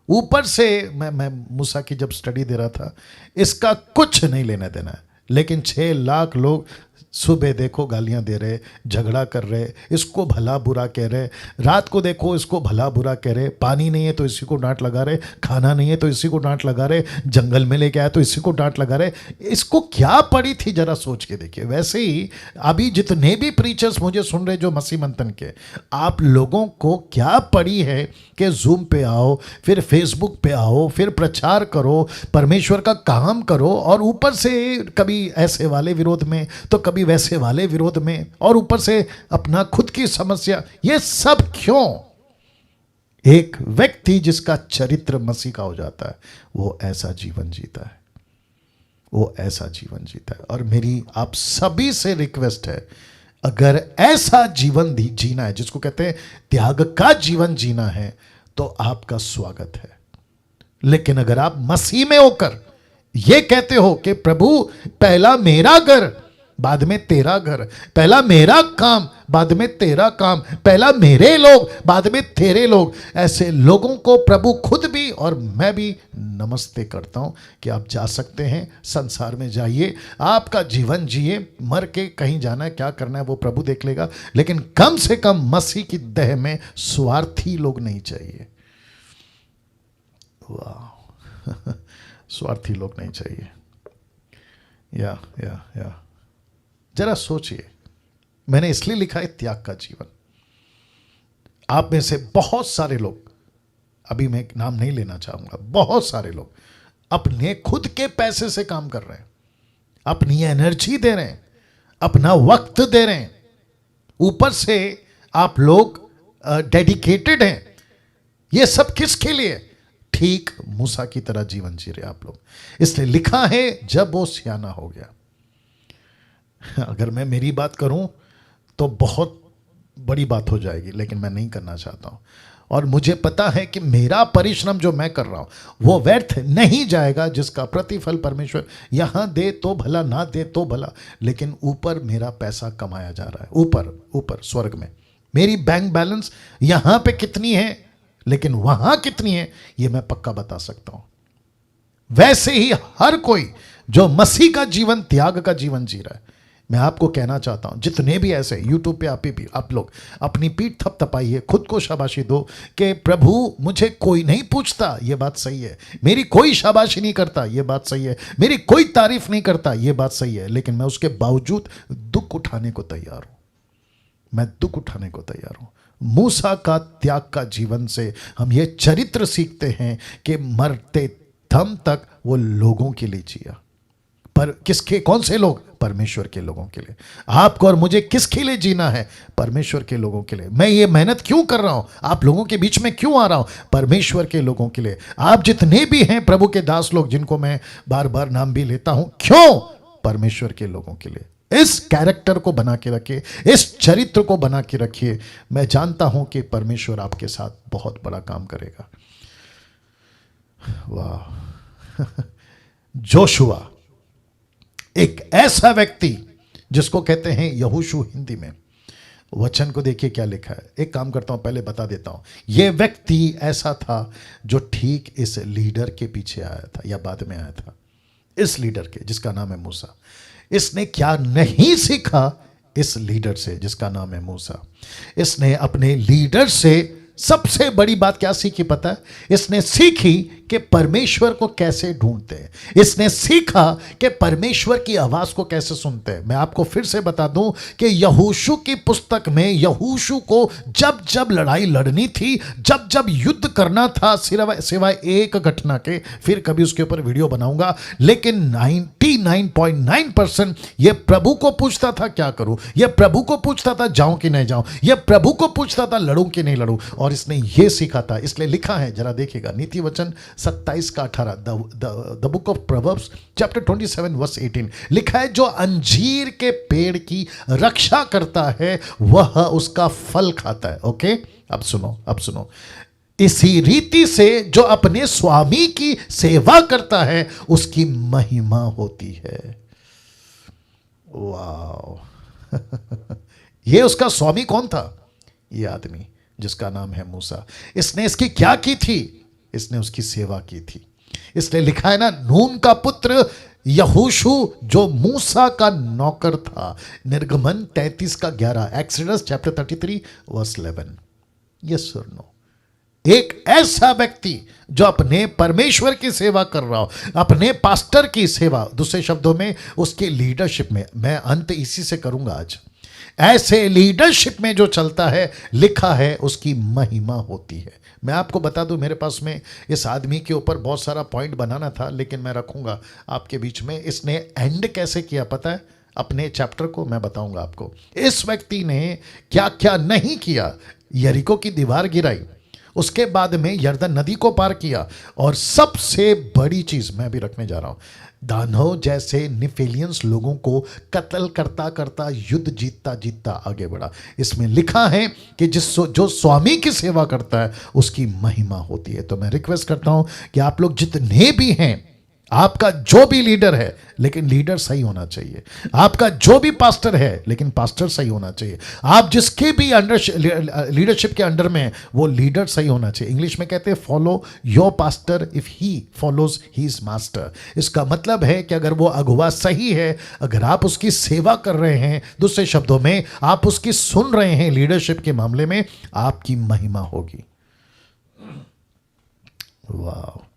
Speaker 1: ऊपर से मैं मूसा की जब स्टडी दे रहा था, इसका कुछ नहीं लेना देना है, लेकिन 6 लाख लोग सुबह देखो गालियां दे रहे, झगड़ा कर रहे, इसको भला बुरा कह रहे, रात को देखो इसको भला बुरा कह रहे, पानी नहीं है तो इसी को डांट लगा रहे, खाना नहीं है तो इसी को डांट लगा रहे, जंगल में लेके आया तो इसी को डांट लगा रहे। इसको क्या पड़ी थी जरा सोच के देखिए। वैसे ही अभी जितने भी प्रीचर्स मुझे सुन रहे जो मसीह मंथन के, आप लोगों को क्या पड़ी है कि जूम पे आओ, फिर फेसबुक पे आओ, फिर प्रचार करो, परमेश्वर का काम करो, और ऊपर से कभी ऐसे वाले विरोध में तो कभी वैसे वाले विरोध में, और ऊपर से अपना खुद की समस्या। ये सब क्यों? एक व्यक्ति जिसका चरित्र मसीह का हो जाता है, वो ऐसा जीवन जीता है, वो ऐसा जीवन जीता है। और मेरी आप सभी से रिक्वेस्ट है, अगर ऐसा जीवन जीना है, जिसको कहते हैं त्याग का जीवन जीना है, तो आपका स्वागत है। लेकिन अगर आप मसीह में होकर ये कहते हो कि प्रभु पहला मेरा घर बाद में तेरा घर, पहला मेरा काम बाद में तेरा काम, पहला मेरे लोग बाद में तेरे लोग, ऐसे लोगों को प्रभु खुद भी और मैं भी नमस्ते करता हूं कि आप जा सकते हैं, संसार में जाइए, आपका जीवन जिए, मर के कहीं जाना है, क्या करना है वो प्रभु देख लेगा, लेकिन कम से कम मसीह की देह में स्वार्थी लोग नहीं चाहिए। वाह, स्वार्थी लोग नहीं चाहिए। या जरा सोचिए, मैंने इसलिए लिखा है त्याग का जीवन। आप में से बहुत सारे लोग, अभी मैं नाम नहीं लेना चाहूंगा, बहुत सारे लोग अपने खुद के पैसे से काम कर रहे हैं, अपनी एनर्जी दे रहे हैं, अपना वक्त दे रहे हैं, ऊपर से आप लोग डेडिकेटेड हैं। ये सब किसके लिए? ठीक मूसा की तरह जीवन जी रहे आप लोग। इसलिए लिखा है जब वो सियाना हो गया। अगर मैं मेरी बात करूं तो बहुत बड़ी बात हो जाएगी, लेकिन मैं नहीं करना चाहता हूं। और मुझे पता है कि मेरा परिश्रम जो मैं कर रहा हूं वो व्यर्थ नहीं जाएगा, जिसका प्रतिफल परमेश्वर यहां दे तो भला, ना दे तो भला, लेकिन ऊपर मेरा पैसा कमाया जा रहा है, ऊपर स्वर्ग में मेरी बैंक बैलेंस यहां पे कितनी है, लेकिन वहां कितनी है ये मैं पक्का बता सकता हूं। वैसे ही हर कोई जो मसीह का जीवन, त्याग का जीवन जी रहा है। मैं आपको कहना चाहता हूं, जितने भी ऐसे यूट्यूब पे आप लोग अपनी पीठ थपथपाइए, खुद को शाबाशी दो कि प्रभु मुझे कोई नहीं पूछता, ये बात सही है। मेरी कोई शाबाशी नहीं करता, ये बात सही है। मेरी कोई तारीफ नहीं करता, ये बात सही है। लेकिन मैं उसके बावजूद दुख उठाने को तैयार हूं। मैं दुख उठाने को तैयार हूं। मूसा का त्याग का जीवन से हम ये चरित्र सीखते हैं कि मरते दम तक वो लोगों के लिए जिया। पर किसके, कौन से लोग? परमेश्वर के लोगों के लिए। आपको और मुझे किसके लिए जीना है? परमेश्वर के लोगों के लिए। मैं ये मेहनत क्यों कर रहा हूं? आप लोगों के बीच में क्यों आ रहा हूं? परमेश्वर के लोगों के लिए। आप जितने भी हैं प्रभु के दास लोग, जिनको मैं बार बार नाम भी लेता हूं, क्यों? परमेश्वर के लोगों के लिए। इस कैरेक्टर को बना के रखिए, इस चरित्र को बना के रखिए। मैं जानता हूं कि परमेश्वर आपके साथ बहुत बड़ा काम करेगा। वाह! जोशुआ एक ऐसा व्यक्ति जिसको कहते हैं यहोशू हिंदी में। वचन को देखिए क्या लिखा है। एक काम करता हूं, पहले बता देता हूं। यह व्यक्ति ऐसा था जो ठीक इस लीडर के पीछे आया था, या बाद में आया था, इस लीडर के जिसका नाम है मूसा। इसने क्या नहीं सीखा इस लीडर से जिसका नाम है मूसा? इसने अपने लीडर से सबसे बड़ी बात क्या सीखी पता है? इसने सीखी कि परमेश्वर को कैसे ढूंढते हैं। इसने सीखा कि परमेश्वर की आवाज को कैसे सुनते हैं। मैं आपको फिर से बता दूं कि यहोशू की पुस्तक में यहोशू को जब जब लड़ाई लड़नी थी, जब जब युद्ध करना था, सिवाय एक घटना के, फिर कभी उसके ऊपर वीडियो बनाऊंगा, लेकिन 99.9% ये प्रभु को पूछता था क्या करूं, ये प्रभु को पूछता था जाऊं कि नहीं जाऊं, ये प्रभु को पूछता था लड़ूं कि नहीं लड़ूं। और इसने ये सीखा था, इसलिए लिखा है, जरा देखिएगा, नीति वचन 27 का 18, the book of Proverbs chapter 27 verse 18 लिखा है, जो अंजीर के पेड़ की रक्षा करता है वह उसका फल खाता है। ओके, अब सुनो। इसी रीति से जो अपने स्वामी की सेवा करता है उसकी महिमा होती है। वाह! ये उसका स्वामी कौन था? ये आदमी जिसका नाम है मूसा। इसने इसकी क्या की थी? इसने उसकी सेवा की थी। इसलिए लिखा है ना, नून का पुत्र यहोशू जो मूसा का नौकर था। निर्गमन 33 का 11, एक्सोडस चैप्टर 33 वर्स 11। यस और नो? एक ऐसा व्यक्ति जो अपने परमेश्वर की सेवा कर रहा हो, अपने पास्टर की सेवा, दूसरे शब्दों में उसके लीडरशिप में। मैं अंत इसी से करूंगा आज। ऐसे लीडरशिप में जो चलता है, लिखा है उसकी महिमा होती है। मैं आपको बता दूं, मेरे पास में इस आदमी के ऊपर बहुत सारा पॉइंट बनाना था, लेकिन मैं रखूंगा आपके बीच में। इसने एंड कैसे किया पता है? अपने चैप्टर को मैं बताऊंगा आपको। इस व्यक्ति ने क्या क्या नहीं किया। यरीको की दीवार गिराई, उसके बाद में यरदन नदी को पार किया, और सबसे बड़ी चीज मैं भी रखने जा रहा हूं, दानव जैसे निफेलियंस लोगों को कत्ल करता करता युद्ध जीतता जीतता आगे बढ़ा। इसमें लिखा है कि जो स्वामी की सेवा करता है उसकी महिमा होती है। तो मैं रिक्वेस्ट करता हूं कि आप लोग जितने भी हैं, आपका जो भी लीडर है, लेकिन लीडर सही होना चाहिए। आपका जो भी पास्टर है, लेकिन पास्टर सही होना चाहिए। आप जिसके भी अंडर लीडरशिप के अंडर में है, वो लीडर सही होना चाहिए। इंग्लिश में कहते हैं follow your pastor if he follows his master. इसका मतलब है कि अगर वो अगुवा सही है, अगर आप उसकी सेवा कर रहे हैं, दूसरे शब्दों में आप उसकी सुन रहे हैं लीडरशिप के मामले में, आपकी महिमा होगी। वाह!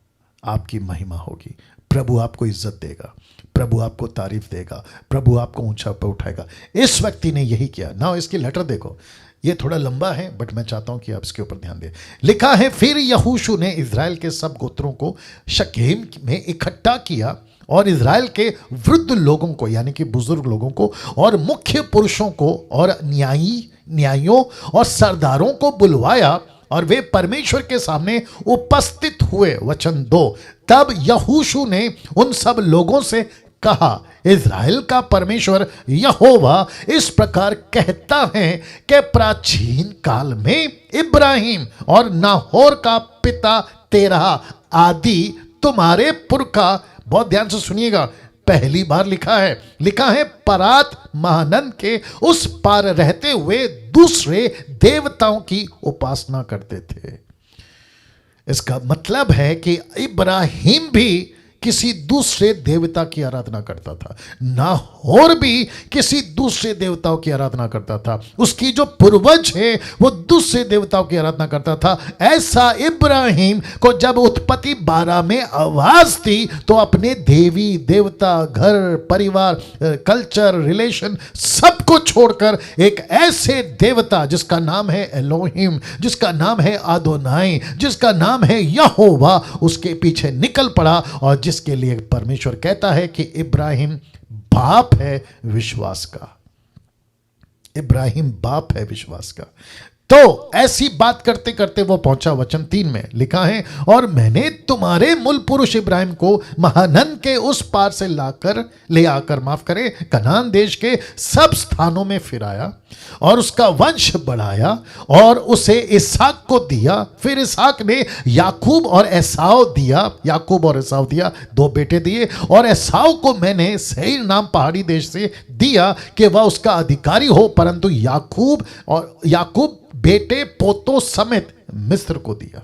Speaker 1: आपकी महिमा होगी। प्रभु आपको इज्जत देगा, प्रभु आपको तारीफ देगा, प्रभु आपको ऊंचा पर उठाएगा। इस व्यक्ति ने यही किया ना। इसकी लेटर देखो, ये थोड़ा लंबा है, बट मैं चाहता हूं कि आप इसके ऊपर ध्यान दें। लिखा है, फिर यहोशू ने इजराइल के सब गोत्रों को शकेम में इकट्ठा किया और इजराइल के वृद्ध लोगों को, यानी कि बुजुर्ग लोगों को, और मुख्य पुरुषों को, और न्यायियों और सरदारों को बुलवाया, और वे परमेश्वर के सामने उपस्थित हुए। वचन 2, तब यहोशू ने उन सब लोगों से कहा, इज़राइल का परमेश्वर यहोवा इस प्रकार कहता है कि प्राचीन काल में इब्राहिम और नाहोर का पिता तेरह आदि तुम्हारे पुरखा, बहुत ध्यान से सुनिएगा, पहली बार लिखा है परात महानंद के उस पार रहते हुए दूसरे देवताओं की उपासना करते थे। इसका मतलब है कि इब्राहिम भी किसी दूसरे देवता की आराधना करता था, नाहोर भी किसी दूसरे देवताओं की आराधना करता था, उसकी जो पूर्वज है वो दूसरे देवताओं की आराधना करता था। ऐसा इब्राहिम को जब उत्पत्ति 12 में आवाज दी तो अपने देवी देवता, घर परिवार, कल्चर, रिलेशन सबको छोड़कर एक ऐसे देवता जिसका नाम है एलोहिम, जिसका नाम है आदोनाई, जिसका नाम है यहोवा, उसके पीछे निकल पड़ा। और जिसके लिए परमेश्वर कहता है कि इब्राहिम बाप है विश्वास का, इब्राहिम बाप है विश्वास का। तो ऐसी बात करते करते वो पहुंचा वचन 3 में लिखा है, और मैंने तुम्हारे मूल पुरुष इब्राहिम को महानन के उस पार से ले आकर कनान देश के सब स्थानों में फिराया और उसका वंश बढ़ाया और उसे इसहाक को दिया। फिर इसहाक ने याकूब और एसाव दिया, 2 बेटे दिए। और एसाव को मैंने सेईर नाम पहाड़ी देश से दिया कि वह उसका अधिकारी हो, परंतु याकूब बेटे पोतों समेत मिस्र को दिया।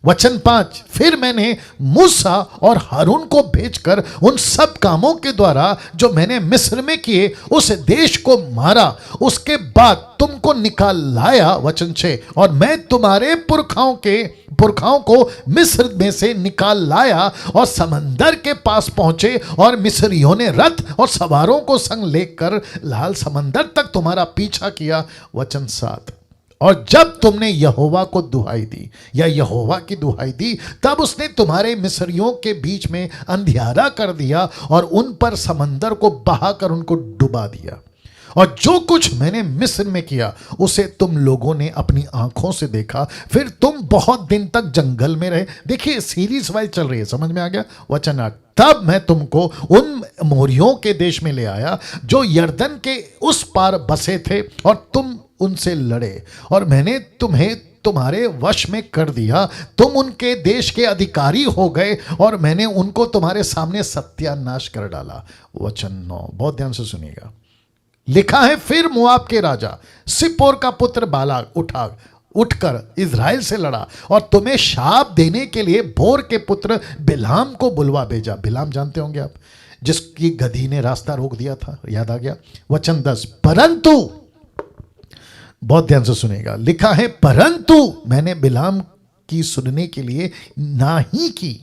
Speaker 1: वचन 5, फिर मैंने मूसा और हारून को भेजकर उन सब कामों के द्वारा जो मैंने मिस्र में किए उस देश को मारा। उसके बाद तुमको निकाल लाया। वचन 6, और मैं तुम्हारे पुरखाओं को मिस्र में से निकाल लाया और समंदर के पास पहुंचे, और मिस्रियों ने रथ और सवारों को संग लेकर लाल समंदर तक तुम्हारा पीछा किया। वचन 7, और जब तुमने यहोवा को दुहाई दी या यहोवा की दुहाई दी, तब उसने तुम्हारे मिस्रियों के बीच में अंधियारा कर दिया और उन पर समंदर को बहाकर उनको डुबा दिया। और जो कुछ मैंने मिस्र में किया उसे तुम लोगों ने अपनी आंखों से देखा। फिर तुम बहुत दिन तक जंगल में रहे। देखिए सीरीज वाइज चल रही है, समझ में आ गया। वचन 8, तब मैं तुमको उन मोरियों के देश में ले आया जो यरदन के उस पार बसे थे, और तुम उनसे लड़े, और मैंने तुम्हें तुम्हारे वश में कर दिया। तुम उनके देश के अधिकारी हो गए, और मैंने उनको तुम्हारे सामने सत्यानाश कर डाला। वचन 9, बहुत ध्यान से सुनिएगा। लिखा है, फिर मोआब के राजा सिप्पोर का पुत्र बालाक उठकर इज़राइल से लड़ा और तुम्हें शाप देने के लिए बोर के पुत्र बिलाम को बुलवा भेजा। बिलाम जानते होंगे आप, जिसकी गधी ने रास्ता रोक दिया था, याद आ गया। वचन 10, परंतु, बहुत ध्यान से सुनेगा, लिखा है, परंतु मैंने बिलाम की सुनने के लिए नाही की।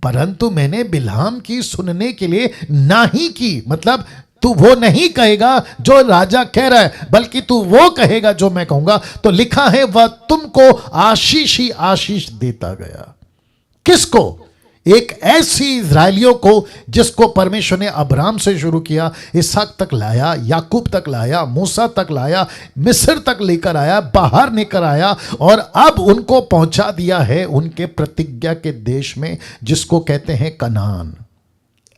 Speaker 1: परंतु मैंने बिलाम की सुनने के लिए नाही की, मतलब तू वो नहीं कहेगा जो राजा कह रहा है, बल्कि तू वो कहेगा जो मैं कहूंगा। तो लिखा है, वह तुमको आशीष ही आशीष देता गया। किसको? एक ऐसी इज़राइलियों को जिसको परमेश्वर ने अब्राहम से शुरू किया, इसहाक तक लाया, याकूब तक लाया, मूसा तक लाया, मिस्र तक लेकर आया, बाहर लेकर आया, और अब उनको पहुंचा दिया है उनके प्रतिज्ञा के देश में जिसको कहते हैं कनान।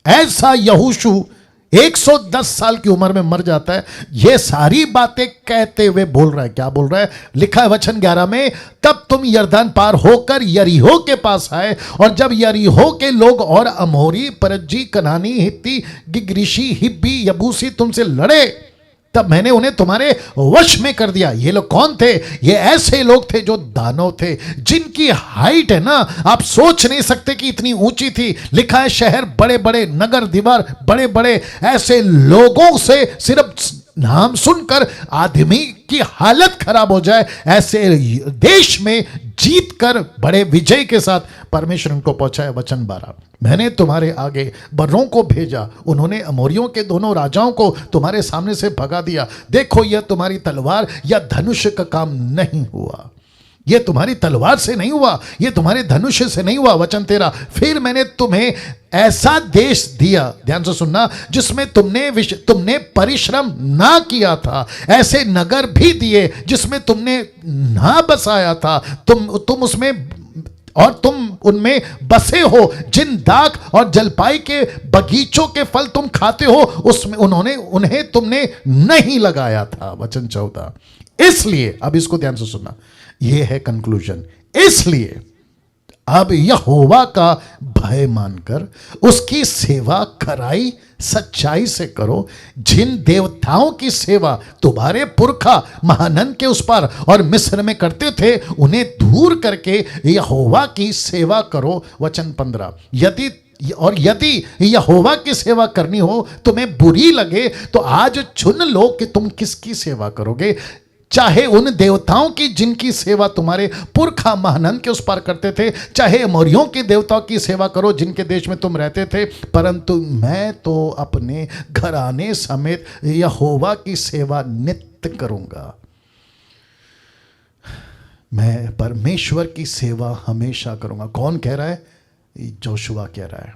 Speaker 1: ऐसा यहोशू 110 साल की उम्र में मर जाता है। ये सारी बातें कहते हुए बोल रहा है, क्या बोल रहा है? लिखा है वचन 11 में, तब तुम यरदन पार होकर यरीहो के पास आए, और जब यरीहो के लोग और अमोरी, परज्जी, कनानी, हित्ती, गिग्रिशी, हिब्बी, यबूसी तुमसे लड़े, तब मैंने उन्हें तुम्हारे वश में कर दिया। ये लोग कौन थे? ये ऐसे लोग थे जो दानव थे, जिनकी हाइट है ना, आप सोच नहीं सकते कि इतनी ऊंची थी। लिखा है, शहर बड़े बड़े, नगर दीवार बड़े बड़े, ऐसे लोगों से सिर्फ नाम सुनकर आदमी की हालत खराब हो जाए, ऐसे देश में जीत कर बड़े विजय के साथ परमेश्वर उनको पहुंचाया। वचन 12, मैंने तुम्हारे आगे बर्रों को भेजा, उन्होंने अमोरियों के दोनों राजाओं को तुम्हारे सामने से भगा दिया। देखो, यह तुम्हारी तलवार या धनुष का काम नहीं हुआ, यह तुम्हारी तलवार से नहीं हुआ, यह तुम्हारे धनुष से नहीं हुआ। वचन 13, फिर मैंने तुम्हें ऐसा देश दिया, ध्यान से सुनना, जिसमें तुमने परिश्रम ना किया था, ऐसे नगर भी दिए जिसमें तुमने ना बसाया था, तुम उसमें और तुम उनमें बसे हो। जिन दाख और जलपाई के बगीचों के फल तुम खाते हो, उसमें उन्हें तुमने नहीं लगाया था। वचन 14, इसलिए, अब इसको ध्यान से सुनना, यह है कंक्लूजन, इसलिए अब यहोवा का भय मानकर उसकी सेवा खराई सच्चाई से करो। जिन देवताओं की सेवा तुम्हारे पुरखा महानन के उस पार और मिस्र में करते थे, उन्हें दूर करके यहोवा की सेवा करो। वचन 15, यदि और यदि यहोवा की सेवा करनी हो, तुम्हें बुरी लगे, तो आज चुन लो कि तुम किसकी सेवा करोगे। चाहे उन देवताओं की जिनकी सेवा तुम्हारे पुरखा महानंद के उस पार करते थे, चाहे अमोरियों के देवताओं की सेवा करो जिनके देश में तुम रहते थे, परंतु मैं तो अपने घराने समेत यहोवा की सेवा नित्य करूंगा। मैं परमेश्वर की सेवा हमेशा करूंगा। कौन कह रहा है? जोशुआ कह रहा है।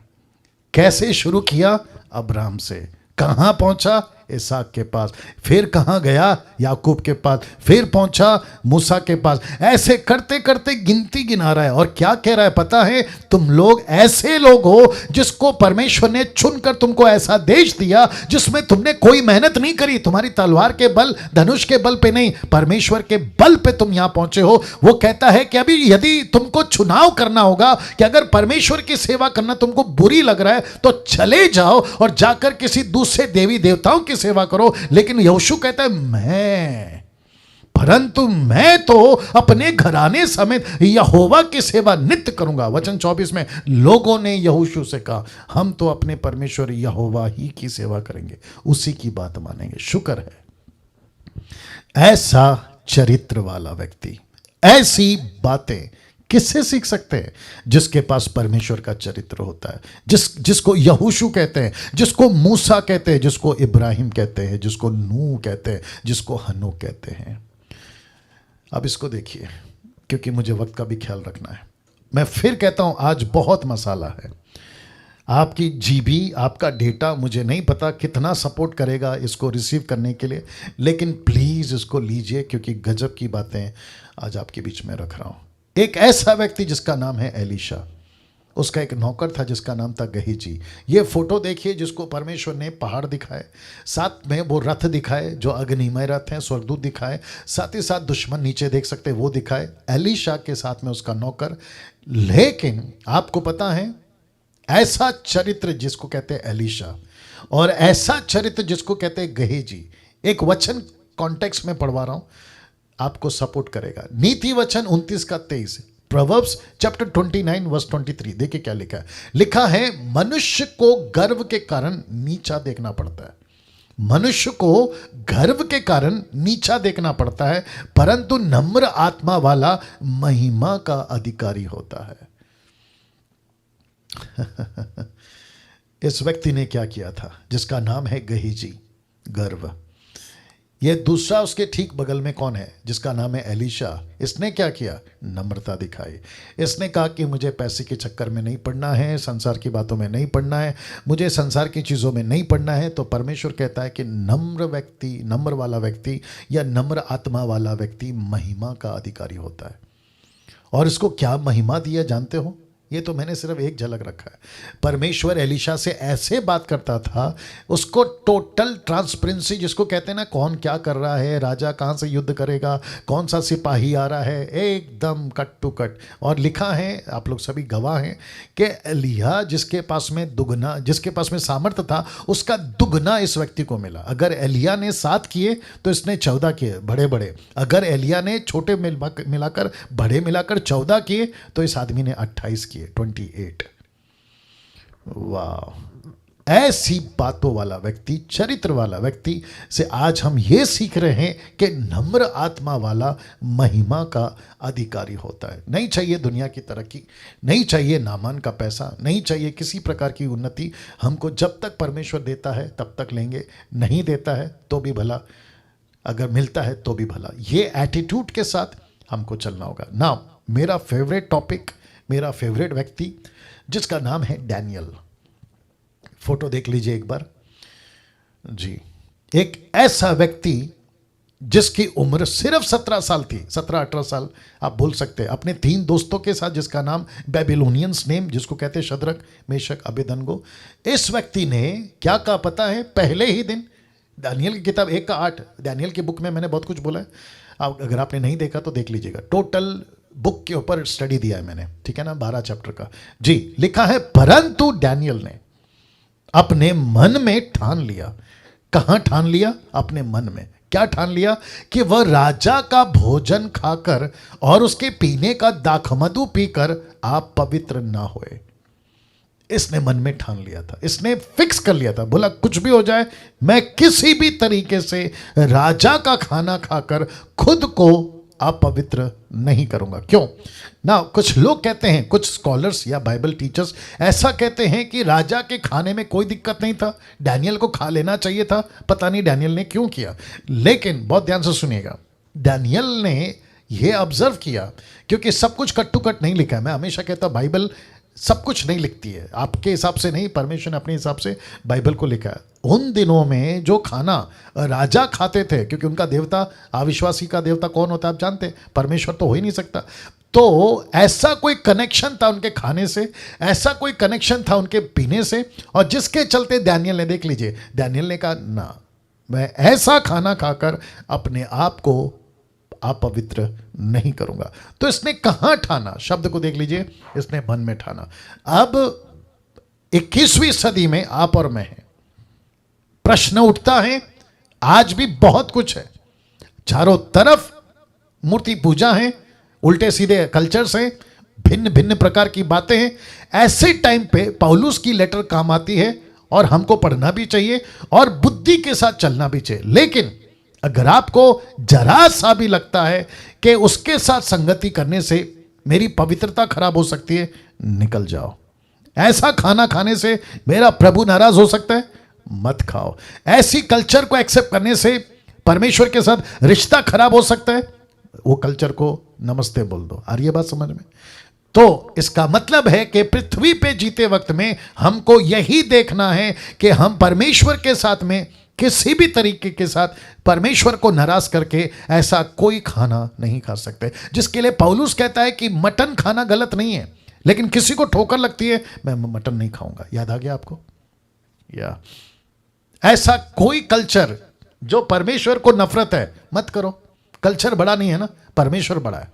Speaker 1: कैसे शुरू किया? अब्राहम से। कहां पहुंचा? इसहाक के पास। फिर कहां गया? याकूब के पास। फिर पहुंचा मूसा के पास। ऐसे करते करते गिनती गिना रहा है। और क्या कह रहा है पता है? तुम लोग ऐसे लोग हो जिसको परमेश्वर ने चुनकर तुमको ऐसा देश दिया जिसमें तुमने कोई मेहनत नहीं करी। तुम्हारी तलवार के बल, धनुष के बल पे नहीं, परमेश्वर के बल पे तुम यहां पहुंचे हो। वो कहता है कि अभी यदि तुमको चुनाव करना होगा कि अगर परमेश्वर की सेवा करना तुमको बुरी लग रहा है, तो चले जाओ और जाकर किसी दूसरे देवी देवताओं की सेवा करो। लेकिन यहोशू कहता है परंतु मैं तो अपने घराने समेत यहोवा की सेवा नित्य करूंगा। वचन 24 में लोगों ने यहोशू से कहा, हम तो अपने परमेश्वर यहोवा ही की सेवा करेंगे, उसी की बात मानेंगे। शुक्र है। ऐसा चरित्र वाला व्यक्ति ऐसी बातें किससे सीख सकते हैं? जिसके पास परमेश्वर का चरित्र होता है, जिसको यहोशू कहते हैं, जिसको मूसा कहते हैं, जिसको इब्राहिम कहते हैं, जिसको नूह कहते हैं, जिसको हनोक कहते हैं। अब इसको देखिए, क्योंकि मुझे वक्त का भी ख्याल रखना है। मैं फिर कहता हूं, आज बहुत मसाला है। आपकी जीबी, आपका डेटा मुझे नहीं पता कितना सपोर्ट करेगा इसको रिसीव करने के लिए, लेकिन प्लीज़ इसको लीजिए, क्योंकि गजब की बातें आज आपके बीच में रख रहा हूं। एक ऐसा व्यक्ति जिसका नाम है एलीशा, उसका एक नौकर था जिसका नाम था गहीजी। ये फोटो देखिए जिसको परमेश्वर ने पहाड़ दिखाए, साथ में वो रथ दिखाए जो अग्निमय रथ हैं, स्वर्गदूत दिखाए, साथ ही साथ दुश्मन नीचे देख सकते हैं वो दिखाए, एलीशा के साथ में उसका नौकर। लेकिन आपको पता है, ऐसा चरित्र जिसको कहते हैं एलीशा और ऐसा चरित्र जिसको कहते हैं गहीजी, एक वचन कॉन्टेक्स्ट में पढ़वा रहा हूं, आपको सपोर्ट करेगा। नीति वचन 29 का 23, प्रोवर्ब्स चैप्टर 29 वर्स 23। देखिए क्या लिखा है। लिखा है, मनुष्य को गर्व के कारण नीचा देखना पड़ता है। मनुष्य को गर्व के कारण नीचा देखना पड़ता है, परंतु नम्र आत्मा वाला महिमा का अधिकारी होता है। इस व्यक्ति ने क्या किया था जिसका नाम है गहीजी? गर्व। ये दूसरा उसके ठीक बगल में कौन है जिसका नाम है एलीशा? इसने क्या किया? नम्रता दिखाई। इसने कहा कि मुझे पैसे के चक्कर में नहीं पड़ना है, संसार की बातों में नहीं पड़ना है, मुझे संसार की चीज़ों में नहीं पड़ना है। तो परमेश्वर कहता है कि नम्र व्यक्ति, नम्र वाला व्यक्ति या नम्र आत्मा वाला व्यक्ति महिमा का अधिकारी होता है। और इसको क्या महिमा दिया जानते हो? ये तो मैंने सिर्फ एक झलक रखा है। परमेश्वर एलीशा से ऐसे बात करता था, उसको टोटल ट्रांसपेरेंसी जिसको कहते हैं ना, कौन क्या कर रहा है, राजा कहाँ से युद्ध करेगा, कौन सा सिपाही आ रहा है, एकदम कट टू कट। और लिखा है, आप लोग सभी गवाह हैं कि एलिया जिसके पास में दुगना, जिसके पास में सामर्थ्य था, उसका दुगना इस व्यक्ति को मिला। अगर एलिया ने 7 किए तो इसने 14 किए, बड़े बड़े। अगर एलिया ने छोटे मिलाकर बड़े मिलाकर 14 किए तो इस आदमी ने 28 किए, 28। वाह! ऐसी बातों वाला व्यक्ति, चरित्र वाला व्यक्ति से आज हम ये सीख रहे हैं कि नम्र आत्मा वाला महिमा का अधिकारी होता है। नहीं चाहिए दुनिया की तरक्की, नहीं चाहिए नामान का पैसा, नहीं चाहिए किसी प्रकार की उन्नति। हमको जब तक परमेश्वर देता है तब तक लेंगे, नहीं देता है तो भी भला, अगर मिलता है तो भी भला। ये एटीट्यूड के साथ हमको चलना होगा ना। मेरा फेवरेट टॉपिक, मेरा फेवरेट व्यक्ति जिसका नाम है डैनियल। फोटो देख लीजिए एक बार जी। एक ऐसा व्यक्ति जिसकी उम्र सिर्फ 17 साल थी, 17-18 साल आप बोल सकते हैं, अपने 3 दोस्तों के साथ, जिसका नाम बेबीलोनियंस नेम, जिसको कहते हैं शद्रक, मेशक, अबेदनगो। इस व्यक्ति ने क्या कहा पता है? पहले ही दिन, दानियल की किताब 1 का 8, दानियल की बुक में मैंने बहुत कुछ बोला है, अगर आपने नहीं देखा तो देख लीजिएगा। टोटल बुक के ऊपर स्टडी दिया है मैंने, ठीक है ना, 12 चैप्टर का जी। लिखा है, परंतु डैनियल ने अपने मन में ठान लिया। कहां ठान लिया? अपने मन में। क्या ठान लिया? कि वह राजा का भोजन खाकर और उसके पीने का दाखमधु पीकर आप पवित्र ना होए। इसने मन में ठान लिया था, इसने फिक्स कर लिया था, बोला कुछ भी हो जाए मैं किसी भी तरीके से राजा का खाना खाकर खुद को अपवित्र नहीं करूंगा। क्यों ना, कुछ लोग कहते हैं, कुछ स्कॉलर्स या बाइबल टीचर्स ऐसा कहते हैं कि राजा के खाने में कोई दिक्कत नहीं था, डैनियल को खा लेना चाहिए था, पता नहीं डैनियल ने क्यों किया। लेकिन बहुत ध्यान से सुनिएगा, डैनियल ने यह ऑब्जर्व किया, क्योंकि सब कुछ कट टू कट नहीं लिखा है। मैं हमेशा कहता हूं बाइबल सब कुछ नहीं लिखती है, आपके हिसाब से नहीं, परमेश्वर ने अपने हिसाब से बाइबल को लिखा है। उन दिनों में जो खाना राजा खाते थे, क्योंकि उनका देवता, अविश्वासी का देवता कौन होता है आप जानते हैं, परमेश्वर तो हो ही नहीं सकता। तो ऐसा कोई कनेक्शन था उनके खाने से, ऐसा कोई कनेक्शन था उनके पीने से, और जिसके चलते दानियल ने, देख लीजिए, दानियल ने कहा ना, मैं ऐसा खाना खाकर अपने आप को अपवित्र नहीं करूंगा। तो इसने कहां ठाना, शब्द को देख लीजिए, इसने मन में ठाना। अब 21वीं सदी में आप और मैं हैं, प्रश्न उठता है, आज भी बहुत कुछ है, चारों तरफ मूर्ति पूजा है, उल्टे सीधे कल्चर्स हैं, भिन्न भिन्न प्रकार की बातें हैं। ऐसे टाइम पे पौलुस की लेटर काम आती है, और हमको पढ़ना भी चाहिए और बुद्धि के साथ चलना भी चाहिए। लेकिन अगर आपको जरा सा भी लगता है कि उसके साथ संगति करने से मेरी पवित्रता खराब हो सकती है, निकल जाओ। ऐसा खाना खाने से मेरा प्रभु नाराज हो सकता है, मत खाओ। ऐसी कल्चर को एक्सेप्ट करने से परमेश्वर के साथ रिश्ता खराब हो सकता है, वो कल्चर को नमस्ते बोल दो। आ रही है बात समझ में? तो इसका मतलब है कि पृथ्वी पे जीते वक्त में हमको यही देखना है कि हम परमेश्वर के साथ में किसी भी तरीके के साथ परमेश्वर को नाराज करके ऐसा कोई खाना नहीं खा सकते। जिसके लिए पौलुस कहता है कि मटन खाना गलत नहीं है, लेकिन किसी को ठोकर लगती है, मैं मटन नहीं खाऊंगा। याद आ गया आपको? या ऐसा कोई कल्चर जो परमेश्वर को नफरत है, मत करो। कल्चर बड़ा नहीं है ना, परमेश्वर बड़ा है।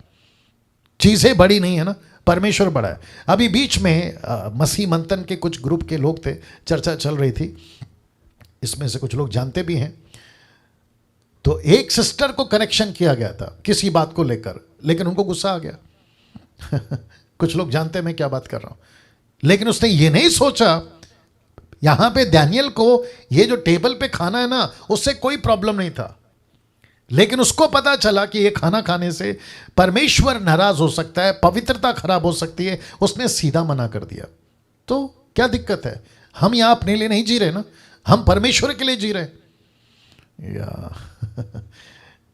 Speaker 1: चीजें बड़ी नहीं है ना, परमेश्वर बड़ा है। अभी बीच में मसीह मंथन के कुछ ग्रुप के लोग थे, चर्चा चल रही थी, इसमें से कुछ लोग जानते भी हैं। तो एक सिस्टर को कनेक्शन किया गया था किसी बात को लेकर, लेकिन उनको गुस्सा आ गया। कुछ लोग जानते हैं मैं क्या बात कर रहा हूं, लेकिन उसने ये नहीं सोचा, यहां पे दानियल को ये जो टेबल पे खाना है ना, उससे कोई प्रॉब्लम नहीं था, लेकिन उसको पता चला कि ये खाना खाने से परमेश्वर नाराज हो सकता है, पवित्रता खराब हो सकती है। उसने सीधा मना कर दिया। तो क्या दिक्कत है? हम यहां अपने लिए नहीं जी रहे ना, हम परमेश्वर के लिए जी रहे। या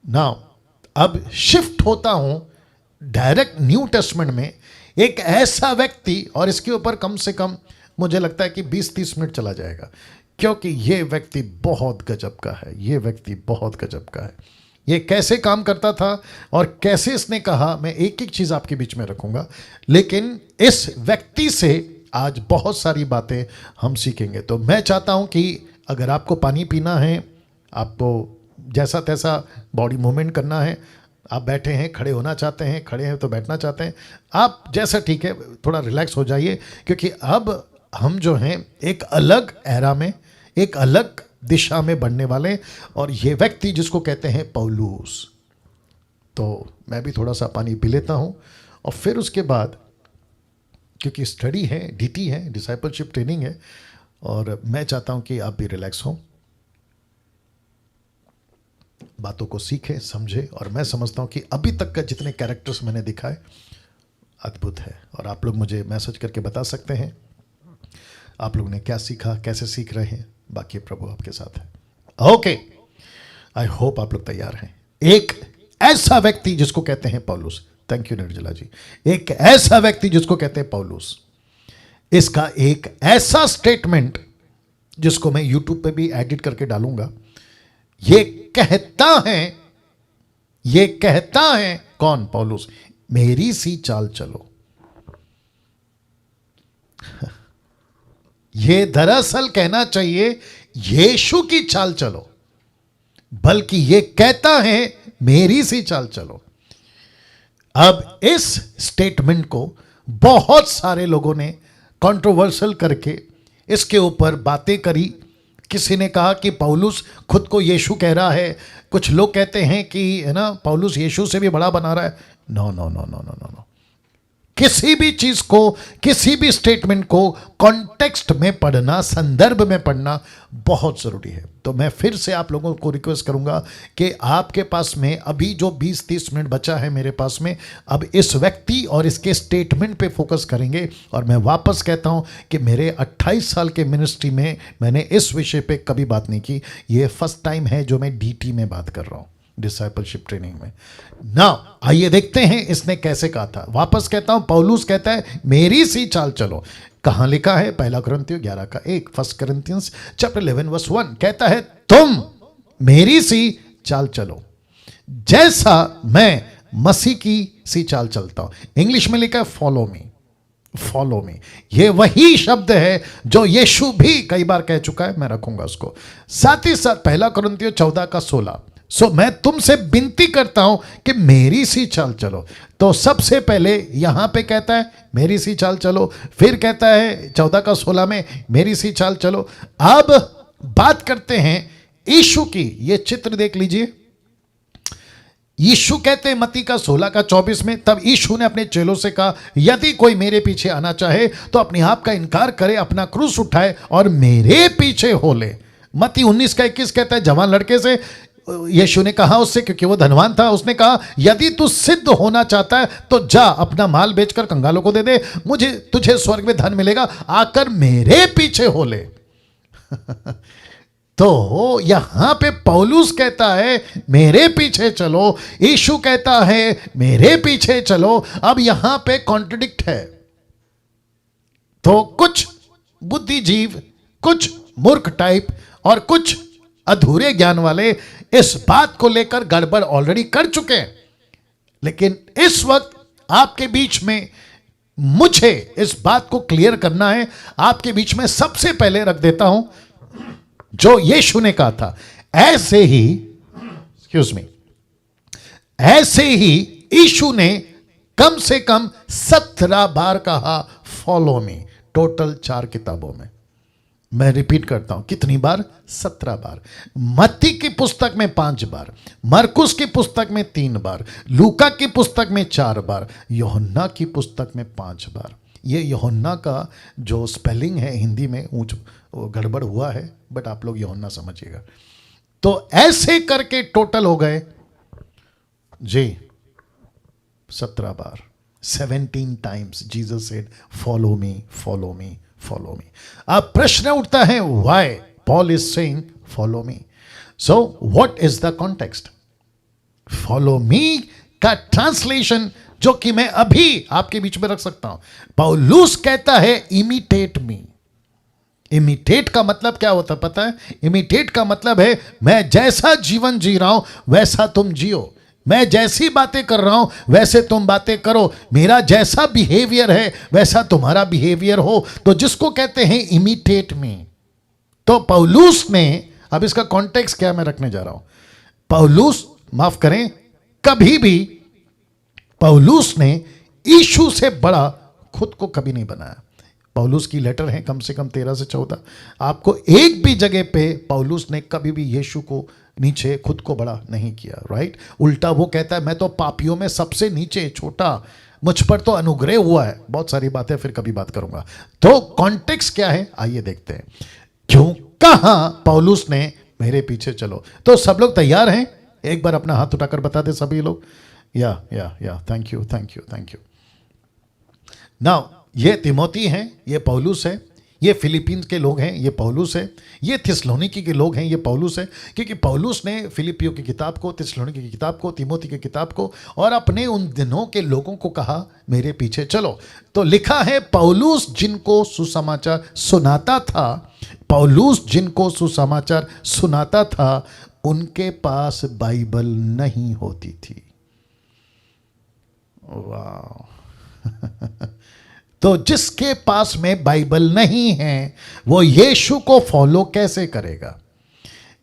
Speaker 1: नाउ अब शिफ्ट होता हूं डायरेक्ट न्यू टेस्टमेंट में। एक ऐसा व्यक्ति, और इसके ऊपर कम से कम मुझे लगता है कि 20-30 मिनट चला जाएगा, क्योंकि ये व्यक्ति बहुत गजब का है। ये व्यक्ति बहुत गजब का है। ये कैसे काम करता था और कैसे इसने कहा, मैं एक एक चीज आपके बीच में रखूंगा, लेकिन इस व्यक्ति से आज बहुत सारी बातें हम सीखेंगे। तो मैं चाहता हूं कि अगर आपको पानी पीना है, आपको जैसा तैसा बॉडी मूवमेंट करना है, आप बैठे हैं, खड़े होना चाहते हैं, खड़े हैं तो बैठना चाहते हैं, आप जैसा ठीक है, थोड़ा रिलैक्स हो जाइए, क्योंकि अब हम जो हैं एक अलग एरा में, एक अलग दिशा में बढ़ने वाले। और ये व्यक्ति जिसको कहते हैं पौलुस, तो मैं भी थोड़ा सा पानी पी लेता हूं, और फिर उसके बाद, क्योंकि स्टडी है, डीटी है, डिसाइपलशिप ट्रेनिंग है, और मैं चाहता हूं कि आप भी रिलैक्स हों, बातों को सीखें, समझें। और मैं समझता हूं कि अभी तक का जितने कैरेक्टर्स मैंने दिखाए अद्भुत है, और आप लोग मुझे मैसेज करके बता सकते हैं आप लोग ने क्या सीखा, कैसे सीख रहे हैं। बाकी प्रभु आपके साथ है। ओके, आई होप आप लोग तैयार हैं। एक ऐसा व्यक्ति जिसको कहते हैं पौलुस, थैंक यू निर्जला जी, एक ऐसा व्यक्ति जिसको कहते हैं पौलुस, इसका एक ऐसा स्टेटमेंट जिसको मैं यूट्यूब पे भी एडिट करके डालूंगा। ये कहता है कौन? पौलुस, मेरी सी चाल चलो। ये दरअसल कहना चाहिए यीशु की चाल चलो, बल्कि ये कहता है मेरी सी चाल चलो। अब इस स्टेटमेंट को बहुत सारे लोगों ने कंट्रोवर्शियल करके इसके ऊपर बातें करी। किसी ने कहा कि पौलुस खुद को यीशु कह रहा है, कुछ लोग कहते हैं कि है ना पौलुस यीशु से भी बड़ा बना रहा है। No no no no no no no, किसी भी चीज को, किसी भी स्टेटमेंट को कॉन्टेक्स्ट में पढ़ना, संदर्भ में पढ़ना बहुत जरूरी है। तो मैं फिर से आप लोगों को रिक्वेस्ट करूंगा कि आपके पास में अभी जो 20-30 मिनट बचा है मेरे पास में, अब इस व्यक्ति और इसके स्टेटमेंट पे फोकस करेंगे। और मैं वापस कहता हूं कि मेरे 28 साल के मिनिस्ट्री में मैंने इस विषय पे कभी बात नहीं की। ये फर्स्ट टाइम है जो मैं डीटी में बात कर रहा हूं, डिसाइपलशिप ट्रेनिंग में। ना आइए देखते हैं इसने कैसे कहा था। वापस कहता हूं, पौलुस कहता है मेरी सी चाल चलो। कहां लिखा है? 1 कुरिन्थियों 11:1, 1 Corinthians chapter 11 verse 1 कहता है तुम मेरी सी चाल चलो जैसा मैं मसीह की सी चाल चलता हूं। इंग्लिश में लिखा है फॉलो मी, फॉलो मी। ये वही शब्द है जो यीशु भी कई बार कह चुका है, मैं रखूंगा उसको। साथ ही साथ 1 कुरिन्थियों 14:16 सो मैं तुमसे विनती करता हूं कि मेरी सी चाल चलो। तो सबसे पहले यहां पे कहता है मेरी सी चाल चलो, फिर कहता है 14:16 में मेरी सी चाल चलो। अब बात करते हैं यीशु की। ये चित्र देख लीजिए। यीशु कहते हैं मत्ती का 16:24 में, तब यीशु ने अपने चेलों से कहा यदि कोई मेरे पीछे आना चाहे तो अपने आप का इनकार करे, अपना क्रूस उठाए और मेरे पीछे हो ले। मत्ती 19:21 कहता है जवान लड़के से यीशु ने कहा उससे, क्योंकि वो धनवान था, उसने कहा यदि तू सिद्ध होना चाहता है तो जा अपना माल बेचकर कंगालों को दे दे, मुझे तुझे स्वर्ग में धन मिलेगा, आकर मेरे पीछे हो ले। तो यहां पे पौलुस कहता है मेरे पीछे चलो, यीशु कहता है मेरे पीछे चलो। अब यहां पे कॉन्ट्रडिक्ट है। तो कुछ बुद्धिजीव, कुछ मूर्ख टाइप और कुछ अधूरे ज्ञान वाले इस बात को लेकर गड़बड़ ऑलरेडी कर चुके हैं। लेकिन इस वक्त आपके बीच में मुझे इस बात को क्लियर करना है। आपके बीच में सबसे पहले रख देता हूं जो यीशु ने कहा था। ऐसे ही एक्सक्यूज मी, ऐसे ही यीशु ने कम से कम 17 बार कहा फॉलो मी, टोटल 4 किताबों में। मैं रिपीट करता हूं, कितनी बार? 17 बार। मत्ती की पुस्तक में 5 बार, मरकुस की पुस्तक में 3 बार, लूका की पुस्तक में 4 बार, यूहन्ना की पुस्तक में 5 बार। ये यूहन्ना का जो स्पेलिंग है हिंदी में ऊंच गड़बड़ हुआ है, बट आप लोग यूहन्ना समझिएगा। तो ऐसे करके टोटल हो गए जी 17 बार। 17 times Jesus said follow me, follow me, follow me. अब प्रश्न उठता है why Paul is saying follow me. So what is the context? Follow me का ट्रांसलेशन जो कि मैं अभी आपके बीच में रख सकता हूं, पौलुस कहता है इमिटेट मी। इमिटेट का मतलब क्या होता पता है? इमिटेट का मतलब है मैं जैसा जीवन जी रहा हूं वैसा तुम जियो, मैं जैसी बातें कर रहा हूं वैसे तुम बातें करो, मेरा जैसा बिहेवियर है वैसा तुम्हारा बिहेवियर हो। तो जिसको कहते हैं इमिटेट मी। तो पौलुस ने, अब इसका कॉन्टेक्स्ट क्या मैं रखने जा रहा हूं। पौलुस, माफ करें, कभी भी पौलुस ने यीशु से बड़ा खुद को कभी नहीं बनाया। पौलुस की लेटर है कम से कम 13 से 14। आपको एक भी जगह पे पौलुस ने कभी भी यीशु को नीचे, खुद को बड़ा नहीं किया, राइट? उल्टा वो कहता है मैं तो पापियों में सबसे नीचे, छोटा, मुझ पर तो अनुग्रह हुआ है। बहुत सारी बातें फिर कभी बात करूंगा। तो कॉन्टेक्स्ट क्या है आइए देखते हैं। क्यों कहा पौलुस ने मेरे पीछे चलो? तो सब लोग तैयार हैं? एक बार अपना हाथ उठाकर बता दे सभी लोग। या thank you, thank you, thank you. Now ये तिमोथी हैं, ये पौलुस है, ये फिलिपींस के लोग हैं, ये पौलुस है, ये थिस्सलुनीकी के लोग हैं, ये पौलुस है। क्योंकि पौलुस ने फिलिपियों की किताब को, थिस्सलुनीकी की किताब को, तिमोथी की किताब को और अपने उन दिनों के लोगों को कहा मेरे पीछे चलो। तो लिखा है पौलुस जिनको सुसमाचार सुनाता था, पौलुस जिनको सुसमाचार सुनाता था उनके पास बाइबल नहीं होती थी। वाह। तो जिसके पास में बाइबल नहीं है वो यीशु को फॉलो कैसे करेगा?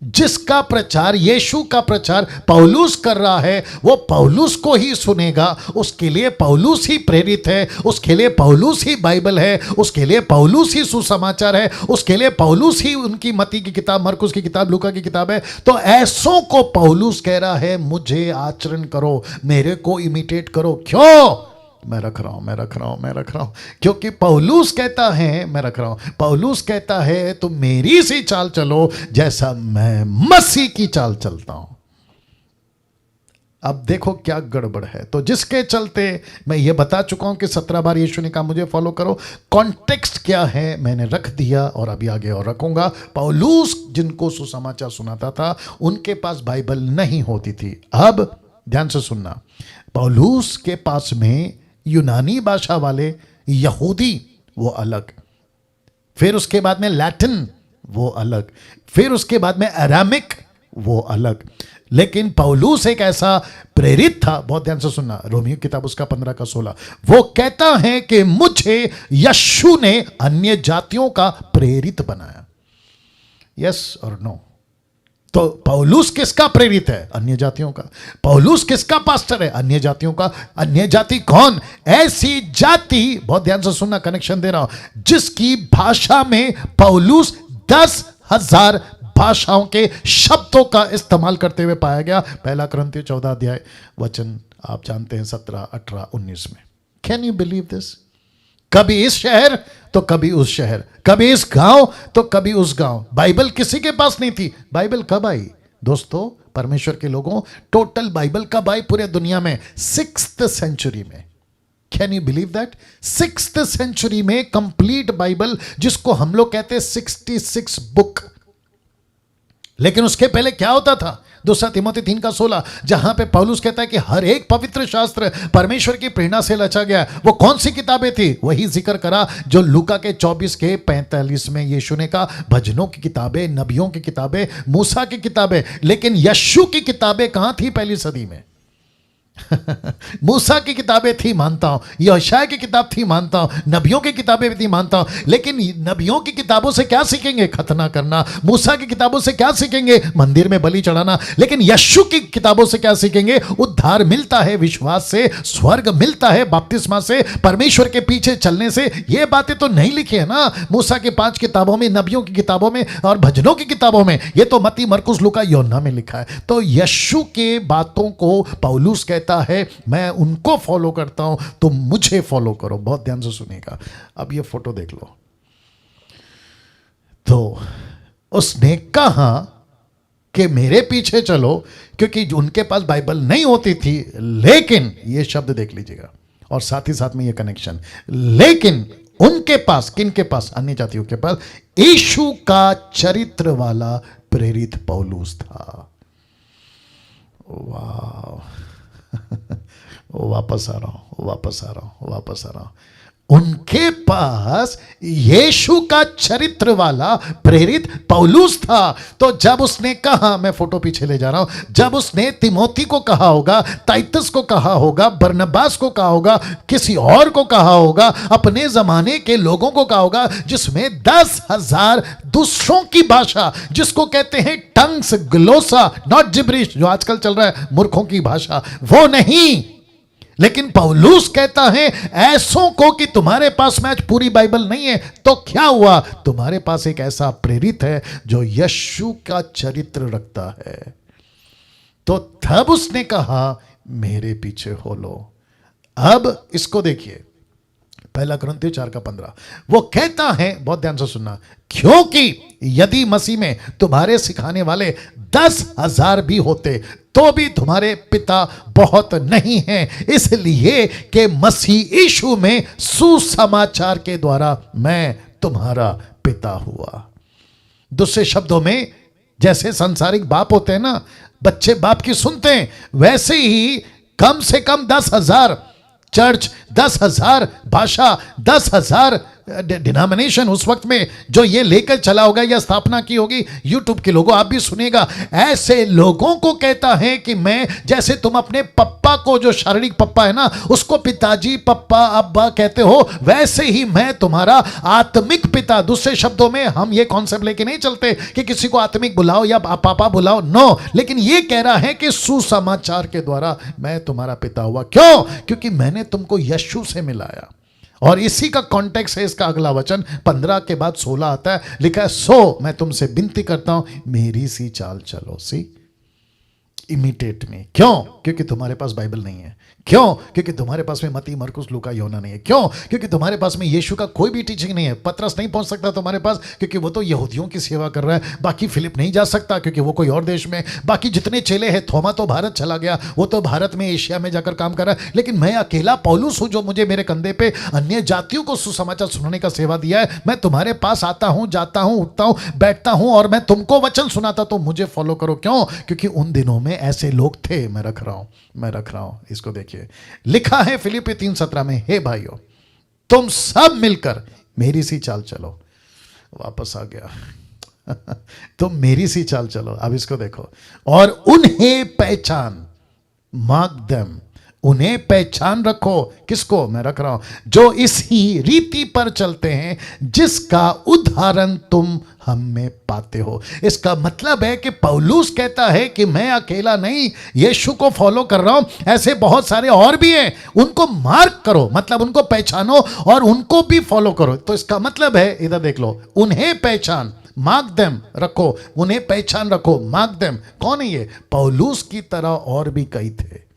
Speaker 1: जिसका प्रचार, यीशु का प्रचार पौलुस कर रहा है वो पौलुस को ही सुनेगा। उसके लिए पौलुस ही प्रेरित है, उसके लिए पौलुस ही बाइबल है, उसके लिए पौलुस ही सुसमाचार है, उसके लिए पौलुस ही उनकी मत्ती की किताब, मरकुस की किताब, लूका की किताब है। तो ऐसों को पौलुस कह रहा है मुझे आचरण करो, मेरे को इमिटेट करो। क्यों? मैं रख रहा हूं, मैं रख रहा हूं, मैं रख रहा हूं, क्योंकि पौलुस कहता है मैं रख रहा हूं। पौलुस कहता है तुम मेरी सी चाल चलो जैसा मैं मसीह की चाल चलता हूं। अब देखो क्या गड़बड़ है। तो जिसके चलते मैं ये बता चुका हूं कि 17 बार यीशु ने कहा मुझे फॉलो करो। कॉन्टेक्स्ट क्या है मैंने रख दिया और अभी आगे और रखूंगा। पौलुस जिनको सुसमाचार सुनाता था उनके पास बाइबल नहीं होती थी। अब ध्यान से सुनना, पौलुस के पास में यूनानी भाषा वाले यहूदी वो अलग, फिर उसके बाद में लैटिन वो अलग, फिर उसके बाद में अरामिक वो अलग। लेकिन पौलुस एक ऐसा प्रेरित था, बहुत ध्यान से सुनना, रोमियो किताब उसका 15 का 16, वो कहता है कि मुझे यीशु ने अन्य जातियों का प्रेरित बनाया। यस और नो? तो पौलुस किसका प्रेरित है? अन्य जातियों का। पौलुस किसका पास्टर है? अन्य जातियों का। अन्य जाति कौन? ऐसी जाति, बहुत ध्यान से सुनना, कनेक्शन दे रहा हूं, जिसकी भाषा में पौलुस 10,000 भाषाओं के शब्दों का इस्तेमाल करते हुए पाया गया। पहला कुरिन्थियों 14 अध्याय वचन आप जानते हैं 17, 18, 19 में। Can you believe this? कभी इस शहर तो कभी उस शहर, कभी इस गांव तो कभी उस गांव। बाइबल किसी के पास नहीं थी। बाइबल कब आई दोस्तों? परमेश्वर के लोगों, टोटल बाइबल कब आई पूरे दुनिया में? 6th सेंचुरी में। Can you believe that? 6th century में कंप्लीट बाइबल, जिसको हम लोग कहते हैं 66 बुक। लेकिन उसके पहले क्या होता था? 2 तीमुथी 3 का 16, जहां पे पौलुस कहता है कि हर एक पवित्र शास्त्र परमेश्वर की प्रेरणा से रचा गया। वो कौन सी किताबें थी? वही जिक्र करा जो लूका के 24 के 45 में यीशु ने कहा, भजनों की किताबें, नबियों की किताबें, मूसा की किताबें। लेकिन यीशु की किताबें कहां थी पहली सदी में? मूसा की किताबें थी मानता हूं, यशायाह की किताब थी मानता हूं, नबियों की किताबें भी थी मानता हूं। लेकिन नबियों की किताबों से क्या सीखेंगे? खतना करना। मूसा की किताबों से क्या सीखेंगे? मंदिर में बलि चढ़ाना। लेकिन यीशु की किताबों से क्या सीखेंगे? उद्धार मिलता है विश्वास से, स्वर्ग मिलता है बपतिस्मा से, परमेश्वर के पीछे चलने से। ये बातें तो नहीं लिखी है ना मूसा के 5 किताबों में, नबियों की किताबों में और भजनों की किताबों में। ये तो मत्ती, मरकुस, लूका, यूहन्ना में लिखा है। तो यीशु के बातों को पौलुस कहता है मैं उनको फॉलो करता हूं, तुम मुझे फॉलो करो। बहुत ध्यान से सुनिएगा। अब ये फोटो देख लो। तो उसने कहा कि मेरे पीछे चलो, क्योंकि उनके पास बाइबल नहीं होती थी। लेकिन ये शब्द देख लीजिएगा और साथ ही साथ में ये कनेक्शन, लेकिन उनके पास, किनके पास? अन्य जातियों के पास यीशु का चरित्र वाला प्रेरित पौलुस था। वाह वापस आ रहा हूं। उनके पास यीशु का चरित्र वाला प्रेरित पौलुस था। तो जब उसने कहा, मैं फोटो पीछे ले जा रहा हूं, जब उसने तिमोथी को कहा होगा, टाइटस को कहा होगा, बरनबास को कहा होगा, किसी और को कहा होगा, अपने जमाने के लोगों को कहा होगा, जिसमें 10,000 दूसरों की भाषा, जिसको कहते हैं टंग्स, ग्लोसा, नॉट जिब्रिश, जो आजकल चल रहा है मूर्खों की भाषा, वो नहीं। लेकिन पौलुस कहता है ऐसों को कि तुम्हारे पास में आज पूरी बाइबल नहीं है, तो क्या हुआ? तुम्हारे पास एक ऐसा प्रेरित है जो यीशु का चरित्र रखता है। तो तब उसने कहा मेरे पीछे हो लो। अब इसको देखिए, पहला कुरिन्थियों 4 का 15, वो कहता है, बहुत ध्यान से सुनना, क्योंकि यदि मसीह में तुम्हारे सिखाने वाले 10,000 भी होते तो भी तुम्हारे पिता बहुत नहीं हैं, इसलिए कि मसीह यीशु में सुसमाचार के द्वारा मैं तुम्हारा पिता हुआ। दूसरे शब्दों में, जैसे संसारिक बाप होते हैं ना, बच्चे बाप की सुनते हैं, वैसे ही कम से कम 10,000 चर्च, 10,000 भाषा, 10,000 डिनोमिनेशन उस वक्त में जो ये लेकर चला होगा या स्थापना की होगी। यूट्यूब के लोगों, आप भी सुनेगा, ऐसे लोगों को कहता है कि मैं, जैसे तुम अपने पप्पा को, जो शारीरिक पप्पा है ना, उसको पिताजी, पप्पा, अब्बा कहते हो, वैसे ही मैं तुम्हारा आत्मिक पिता। दूसरे शब्दों में हम ये कॉन्सेप्ट लेके नहीं चलते कि किसी को आत्मिक बुलाओ या पापा बुलाओ, नो। लेकिन ये कह रहा है कि सुसमाचार के द्वारा मैं तुम्हारा पिता हुआ। क्यों? क्योंकि मैंने तुमको यीशु से मिलाया। और इसी का कॉन्टेक्स्ट है इसका अगला वचन, 15 के बाद 16 आता है, लिखा है, सो मैं तुमसे विनती करता हूं मेरी सी चाल चलो। सी, इमिटेट मी। क्यों? क्योंकि तुम्हारे पास बाइबल नहीं है। क्यों? क्योंकि तुम्हारे पास में मत्ती, मरकुस, लूका, योना नहीं है। क्यों? क्योंकि तुम्हारे पास में यीशु का कोई भी टीचिंग नहीं है। पतरस नहीं पहुंच सकता तुम्हारे पास क्योंकि वो तो यहूदियों की सेवा कर रहा है। बाकी फिलिप नहीं जा सकता क्योंकि वो कोई और देश में। बाकी जितने चेले हैं, थोमा तो भारत चला गया, वो तो भारत में, एशिया में जाकर काम कर रहा है। लेकिन मैं अकेला पौलुस हूं जो मुझे मेरे कंधे पे अन्य जातियों को सुसमाचार सुनाने का सेवा दिया है। मैं तुम्हारे पास आता हूं, जाता हूं, उठता हूं, बैठता हूं और मैं तुमको वचन सुनाता, तो मुझे फॉलो करो। क्यों? क्योंकि उन दिनों में ऐसे लोग थे। मैं रख रहा हूं। इसको देखिए, लिखा है फिलिप्पी 3:17 में, हे भाइयों, तुम सब मिलकर मेरी सी चाल चलो। वापस आ गया तुम मेरी सी चाल चलो। अब इसको देखो, और उन्हें पहचान, मार्क देम, उन्हें पहचान रखो। किसको? मैं रख रहा हूं, जो इसी रीति पर चलते हैं जिसका उदाहरण तुम हम में पाते हो। इसका मतलब है कि पौलुस कहता है कि मैं अकेला नहीं यीशु को फॉलो कर रहा हूं, ऐसे बहुत सारे और भी हैं, उनको मार्क करो, मतलब उनको पहचानो और उनको भी फॉलो करो। तो इसका मतलब है, इधर देख लो, उन्हें पहचान, मार्क देम, रखो, उन्हें पहचान रखो, मार्क देम। कौन है ये? पौलुस की तरह और भी कई थे।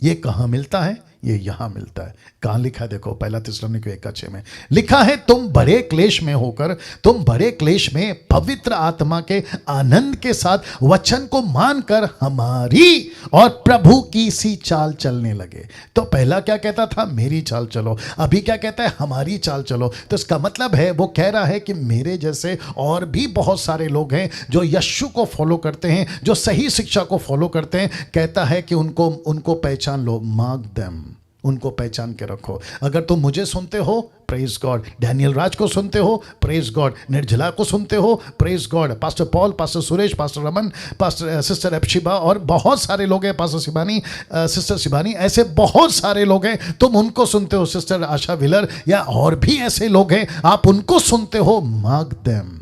Speaker 1: ये कहां मिलता है? ये यहां मिलता है। कहां लिखा है? देखो, पहला थिस्सलुनीके 1:6 में लिखा है, तुम बड़े क्लेश में होकर, तुम बड़े क्लेश में पवित्र आत्मा के आनंद के साथ वचन को मानकर हमारी और प्रभु की सी चाल चलने लगे। तो पहला क्या कहता था? मेरी चाल चलो। अभी क्या कहता है? हमारी चाल चलो। तो इसका मतलब है, वो कह रहा है कि मेरे जैसे और भी बहुत सारे लोग हैं जो यीशु को फॉलो करते हैं, जो सही शिक्षा को फॉलो करते हैं। कहता है कि उनको पहचान लो, मार्क देम, उनको पहचान के रखो। अगर तुम मुझे सुनते हो, प्रेज गॉड, डैनियल राज को सुनते हो, प्रेज गॉड, निर्जला को सुनते हो, praise God, pastor Paul, pastor Suresh, pastor Raman, pastor sister Hephzibah और बहुत सारे लोग हैं, पास्टर शिबानी, सिस्टर शिबानी, ऐसे बहुत सारे लोग हैं, तुम उनको सुनते हो, सिस्टर आशा विलर, या और भी ऐसे लोग हैं, आप उनको सुनते हो, मार्क देम।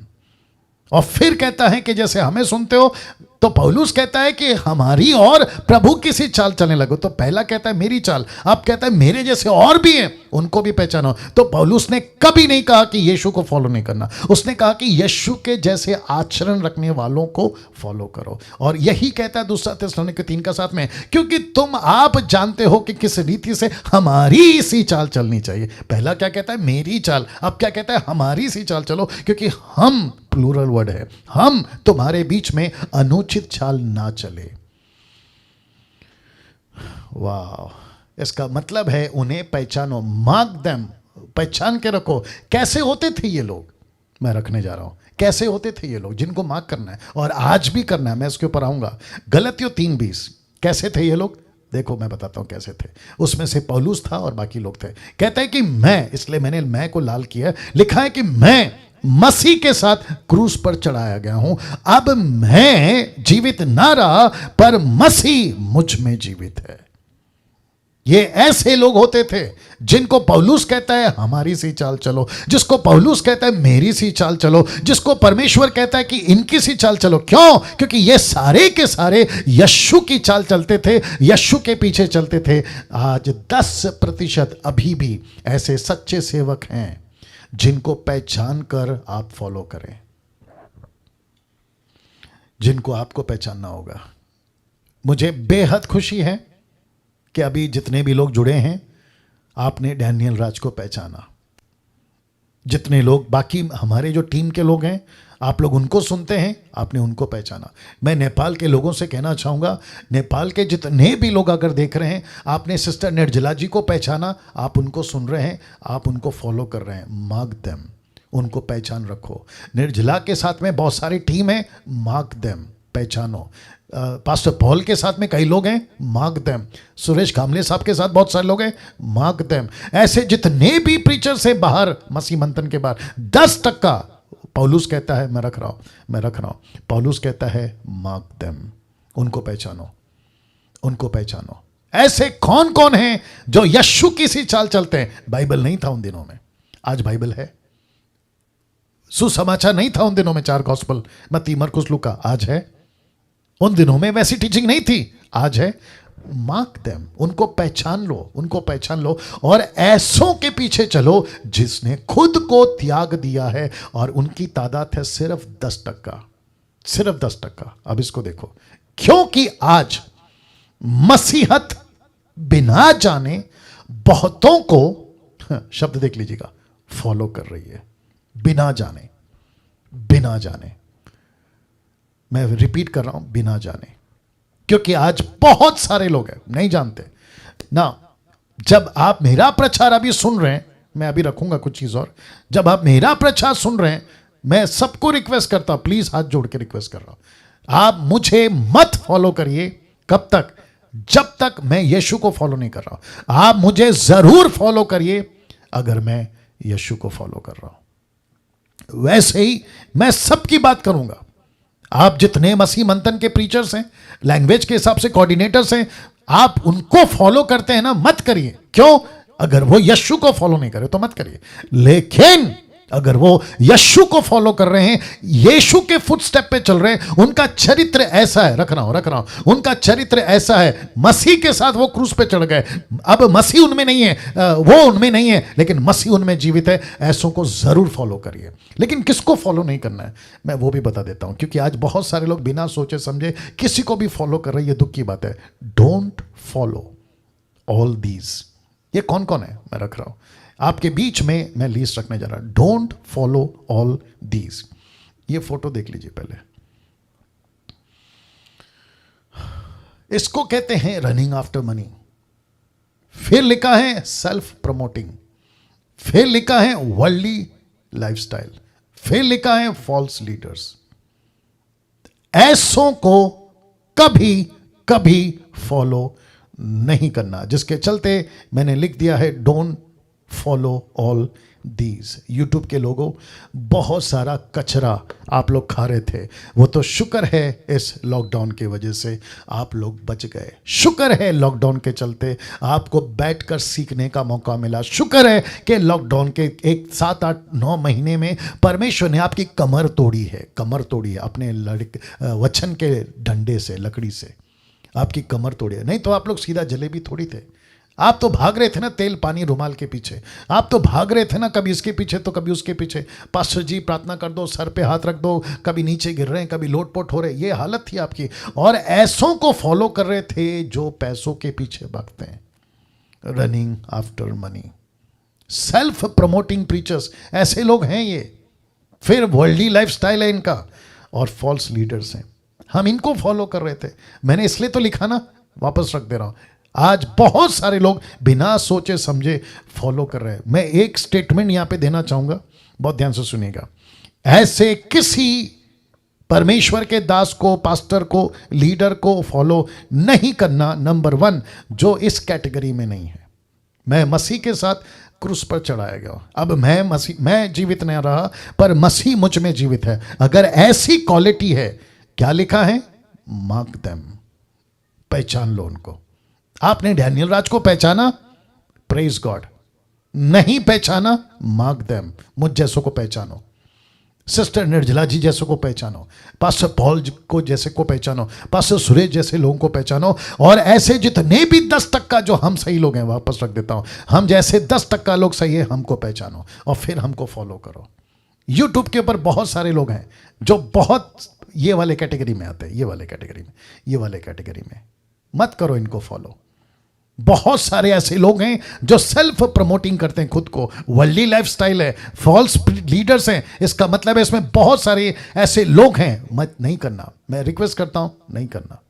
Speaker 1: और फिर कहता है कि जैसे हमें सुनते हो, तो पौलुस कहता है कि हमारी और प्रभु की सी चाल चलने लगो। तो पहला कहता है मेरी चाल, अब कहता है मेरे जैसे और भी हैं, उनको भी पहचानो। तो पौलुस ने कभी नहीं कहा कि यीशु को फॉलो नहीं करना, उसने कहा कि यीशु के जैसे आचरण रखने वालों को फॉलो करो। और यही कहता है दूसरा थिस्सलुनीके 3:7 में, क्योंकि तुम आप जानते हो कि किस रीति से हमारी सी चाल चलनी चाहिए। पहला क्या कहता है? मेरी चाल। अब क्या कहता है? हमारी सी चाल चलो, क्योंकि हम, प्लूरल वर्ड है, हम तुम्हारे बीच में अनुचित चाल ना चले। वाह! इसका मतलब है उन्हें पहचानो, मार्क देम, पहचान के रखो। कैसे होते थे ये लोग? मैं रखने जा रहा हूं, कैसे होते थे ये लोग जिनको मार्क करना है और आज भी करना है। मैं इसके ऊपर आऊंगा। गलतियों 3:20, कैसे थे ये लोग? देखो, मैं बताता हूं कैसे थे। उसमें से पौलुस था और बाकी लोग थे। कहता है कि मैं, इसलिए मैंने मैं को लाल किया, लिखा है कि मैं मसीह के साथ क्रूस पर चढ़ाया गया हूं। अब मैं जीवित ना रहा, पर मसीह मुझ में जीवित है। ये ऐसे लोग होते थे जिनको पौलुस कहता है हमारी सी चाल चलो, जिसको पौलुस कहता है मेरी सी चाल चलो, जिसको परमेश्वर कहता है कि इनकी सी चाल चलो। क्यों? क्योंकि ये सारे के सारे यीशु की चाल चलते थे, यीशु के पीछे चलते थे। आज 10% अभी भी ऐसे सच्चे सेवक हैं जिनको पहचान कर आप फॉलो करें, जिनको आपको पहचानना होगा। मुझे बेहद खुशी है कि अभी जितने भी लोग जुड़े हैं, आपने डैनियल राज को पहचाना। जितने लोग बाकी हमारे जो टीम के लोग हैं, आप लोग उनको सुनते हैं, आपने उनको पहचाना। मैं नेपाल के लोगों से कहना चाहूँगा, नेपाल के जितने भी लोग अगर देख रहे हैं, आपने सिस्टर निर्जला जी को पहचाना, आप उनको सुन रहे हैं, आप उनको फॉलो कर रहे हैं, मार्क देम, उनको पहचान रखो। निर्जला के साथ में बहुत सारी टीम है, मार्क देम, पहचानो। पास्टर पॉल के साथ में कई लोग हैं, मार्क देम। सुरेश कामले साहब के साथ बहुत सारे लोग हैं, मार्क देम। ऐसे जितने भी प्रीचर से बाहर, मसीह मंथन के बाहर, 10% पौलुस कहता है मैं रख रहा हूं। पौलुस कहता है मार्क देम, उनको पहचानो, उनको पहचानो। ऐसे कौन कौन हैं जो यीशु की सी चाल चलते हैं? बाइबल नहीं था उन दिनों में, आज बाइबल है। सुसमाचार नहीं था उन दिनों में, 4 गॉस्पेल, मत्ती, मरकुस, लूका, आज है। उन दिनों में वैसी टीचिंग नहीं थी, आज है। मार्क देम, उनको पहचान लो, उनको पहचान लो और ऐसों के पीछे चलो जिसने खुद को त्याग दिया है, और उनकी तादाद है सिर्फ 10%, सिर्फ 10%। अब इसको देखो, क्योंकि आज मसीहत बिना जाने बहुतों को, शब्द देख लीजिएगा, फॉलो कर रही है। बिना जाने, बिना जाने, मैं रिपीट कर रहा हूं, बिना जाने। क्योंकि आज बहुत सारे लोग हैं नहीं जानते ना। जब आप मेरा प्रचार अभी सुन रहे हैं, मैं अभी रखूंगा कुछ चीज और, जब आप मेरा प्रचार सुन रहे हैं, मैं सबको रिक्वेस्ट करता हूं, प्लीज हाथ जोड़ के रिक्वेस्ट कर रहा हूं, आप मुझे मत फॉलो करिए। कब तक? जब तक मैं यीशु को फॉलो नहीं कर रहा हूं। आप मुझे जरूर फॉलो करिए अगर मैं यीशु को फॉलो कर रहा हूं। वैसे ही मैं सबकी बात करूंगा। आप जितने मसीह मंथन के प्रीचर्स हैं, लैंग्वेज के हिसाब से कोऑर्डिनेटर्स हैं, आप उनको फॉलो करते हैं ना, मत करिए। क्यों? अगर वो यीशु को फॉलो नहीं करे तो मत करिए। लेकिन अगर वो यीशु को फॉलो कर रहे हैं, यीशु के फुटस्टेप पे चल रहे हैं, उनका चरित्र ऐसा है, रख रहा हूं, उनका चरित्र ऐसा है, मसीह के साथ वो क्रूस पे चढ़ गए, अब मसीह उनमें नहीं है, वो उनमें नहीं है, लेकिन मसीह उनमें जीवित है, ऐसों को जरूर फॉलो करिए। लेकिन किसको फॉलो नहीं करना है मैं वो भी बता देता हूं, क्योंकि आज बहुत सारे लोग बिना सोचे समझे किसी को भी फॉलो कर रहे हैं। ये दुख की बात है। Don't follow all these. ये कौन कौन है मैं रख रहा हूं आपके बीच में, मैं लिस्ट रखने जा रहा हूं। Don't follow all these. ये फोटो देख लीजिए पहले। इसको कहते हैं रनिंग आफ्टर मनी। फिर लिखा है सेल्फ प्रमोटिंग। फिर लिखा है वर्ल्डली लाइफस्टाइल। फिर लिखा है फॉल्स लीडर्स। ऐसों को कभी कभी फॉलो नहीं करना, जिसके चलते मैंने लिख दिया है don't follow all these. YouTube के लोगों, बहुत सारा कचरा आप लोग खा रहे थे, वो तो शुक्र है इस लॉकडाउन की वजह से आप लोग बच गए। शुक्र है लॉकडाउन के चलते आपको बैठकर सीखने का मौका मिला। शुक्र है कि लॉकडाउन के 7, 8, 9 महीने में परमेश्वर ने आपकी कमर तोड़ी है, अपने वचन के डंडे से, लकड़ी से आपकी कमर तोड़ी है। नहीं तो आप लोग सीधा जलेबी थोड़ी थे। आप तो भाग रहे थे ना तेल पानी रुमाल के पीछे। आप तो भाग रहे थे ना कभी इसके पीछे तो कभी उसके पीछे। पास्टर जी प्रार्थना कर दो, सर पे हाथ रख दो, कभी नीचे गिर रहे हैं, कभी लोटपोट हो रहे हैं। ये हालत थी आपकी। और ऐसों को फॉलो कर रहे थे जो पैसों के पीछे भागते हैं। Running after money, self promoting preachers, ऐसे लोग हैं ये। फिर वर्ल्डली लाइफस्टाइल है इनका, और फॉल्स लीडर्स हैं। हम इनको फॉलो कर रहे थे। मैंने इसलिए तो लिखा ना, वापस रख दे रहा हूं। आज बहुत सारे लोग बिना सोचे समझे फॉलो कर रहे हैं। मैं एक स्टेटमेंट यहां पे देना चाहूंगा, बहुत ध्यान से सुनिएगा। ऐसे किसी परमेश्वर के दास को, पास्टर को, लीडर को फॉलो नहीं करना। नंबर 1, जो इस कैटेगरी में नहीं है। मैं मसीह के साथ क्रूस पर चढ़ाया गया, अब मैं जीवित नहीं रहा, पर मसीह मुझ में जीवित है। अगर ऐसी क्वालिटी है, क्या लिखा है? मार्क देम, पहचान लो उनको। आपने डैनियल राज को पहचाना, प्रेज गॉड। नहीं पहचाना, मार्क देम, मुझ जैसों को पहचानो। सिस्टर निर्जला जी जैसे को पहचानो, पास्टर पॉल को जैसे को पहचानो, पास्टर सुरेश जैसे लोगों को पहचानो। और ऐसे जितने भी 10% जो हम सही लोग हैं, वापस रख देता हूं, हम जैसे 10% लोग सही है, हमको पहचानो और फिर हमको फॉलो करो। यूट्यूब के ऊपर बहुत सारे लोग हैं जो बहुत ये वाले कैटेगरी में आते हैं, ये वाले कैटेगरी में मत करो इनको फॉलो। बहुत सारे ऐसे लोग हैं जो सेल्फ प्रमोटिंग करते हैं खुद को, वर्ल्डली लाइफस्टाइल है, फॉल्स लीडर्स हैं। इसका मतलब है इसमें बहुत सारे ऐसे लोग हैं। मत नहीं करना, मैं रिक्वेस्ट करता हूं, नहीं करना।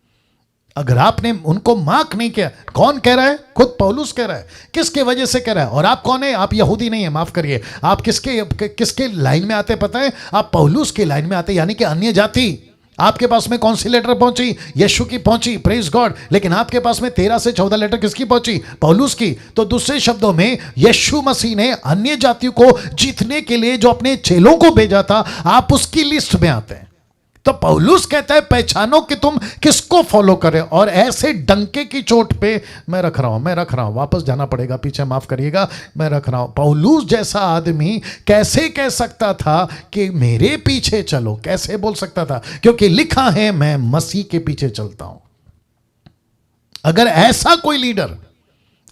Speaker 1: अगर आपने उनको मार्क नहीं किया, कौन कह रहा है? खुद पौलुस कह रहा है। किसके वजह से कह रहा है? और आप कौन है? आप यहूदी नहीं है, माफ करिए। आप किसके लाइन में आते पता है? आप पौलुस के लाइन में आते, यानी कि अन्य जाति। आपके पास में कौन सी लेटर पहुंची? यीशु की पहुंची, प्रेज गॉड। लेकिन आपके पास में 13 से 14 लेटर किसकी पहुंची? पौलुस की। तो दूसरे शब्दों में यीशु मसीह ने अन्य जातियों को जीतने के लिए जो अपने चेलों को भेजा था, आप उसकी लिस्ट में आते हैं। तो पौलुस कहता है पहचानो कि तुम किसको फॉलो करें। और ऐसे डंके की चोट पे मैं रख रहा हूं, वापस जाना पड़ेगा पीछे, माफ करिएगा, मैं रख रहा हूं। पौलुस जैसा आदमी कैसे कह सकता था कि मेरे पीछे चलो? कैसे बोल सकता था? क्योंकि लिखा है मैं मसीह के पीछे चलता हूं। अगर ऐसा कोई लीडर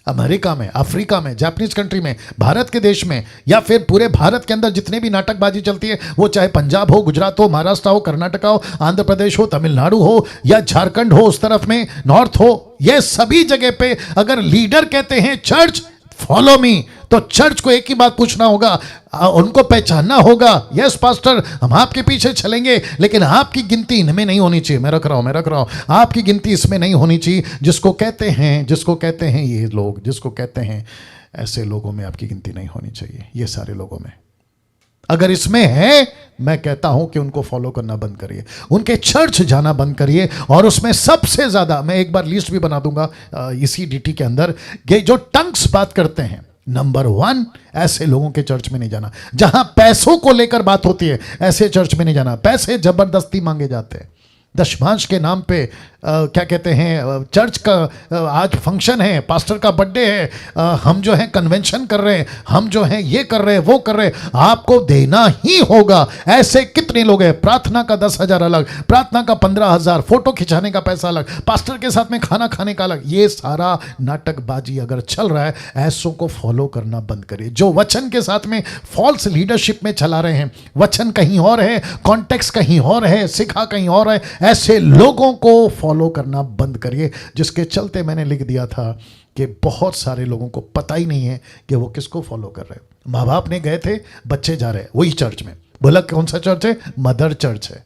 Speaker 1: अमेरिका में, अफ्रीका में, जापानीज कंट्री में, भारत के देश में, या फिर पूरे भारत के अंदर जितने भी नाटकबाजी चलती है, वो चाहे पंजाब हो, गुजरात हो, महाराष्ट्र हो, कर्नाटका हो, आंध्र प्रदेश हो, तमिलनाडु हो, या झारखंड हो, उस तरफ में नॉर्थ हो, ये सभी जगह पे अगर लीडर कहते हैं चर्च फॉलो मी, तो चर्च को एक ही बात पूछना होगा, उनको पहचानना होगा, यस पास्टर हम आपके पीछे चलेंगे, लेकिन आपकी गिनती इनमें नहीं होनी चाहिए। मैं रख रहा हूं, आपकी गिनती इसमें नहीं होनी चाहिए। जिसको कहते हैं ये लोग, जिसको कहते हैं ऐसे लोगों में आपकी गिनती नहीं होनी चाहिए। ये सारे लोगों में अगर इसमें है, मैं कहता हूं कि उनको फॉलो करना बंद करिए, उनके चर्च जाना बंद करिए। और उसमें सबसे ज्यादा, मैं एक बार लिस्ट भी बना दूंगा इसी डीटी के अंदर, ये जो टंग्स बात करते हैं, नंबर 1, ऐसे लोगों के चर्च में नहीं जाना। जहां पैसों को लेकर बात होती है, ऐसे चर्च में नहीं जाना। पैसे जबरदस्ती मांगे जाते हैं, दशमांश के नाम पे क्या कहते हैं, चर्च का आज फंक्शन है, पास्टर का बर्थडे है, हम जो है कन्वेंशन कर रहे हैं, हम जो है ये कर रहे हैं, वो कर रहे हैं, आपको देना ही होगा। ऐसे कितने लोग हैं, प्रार्थना का 10,000 अलग, प्रार्थना का 15,000, फोटो खिंचाने का पैसा अलग, पास्टर के साथ में खाना खाने का अलग। ये सारा नाटकबाजी अगर चल रहा है, ऐसों को फॉलो करना बंद करिए। जो वचन के साथ में फॉल्स लीडरशिप में चला रहे हैं, वचन कहीं और है, कॉन्टेक्स्ट कहीं और है, सिखा कहीं और है, ऐसे लोगों को फॉलो करना बंद करिए। जिसके चलते मैंने लिख दिया था कि बहुत सारे लोगों को पता ही नहीं है कि वो किसको फॉलो कर रहे हैं। माँ बाप ने गए थे, बच्चे जा रहे हैं वही चर्च में, बोला कौन सा चर्च है, मदर चर्च है।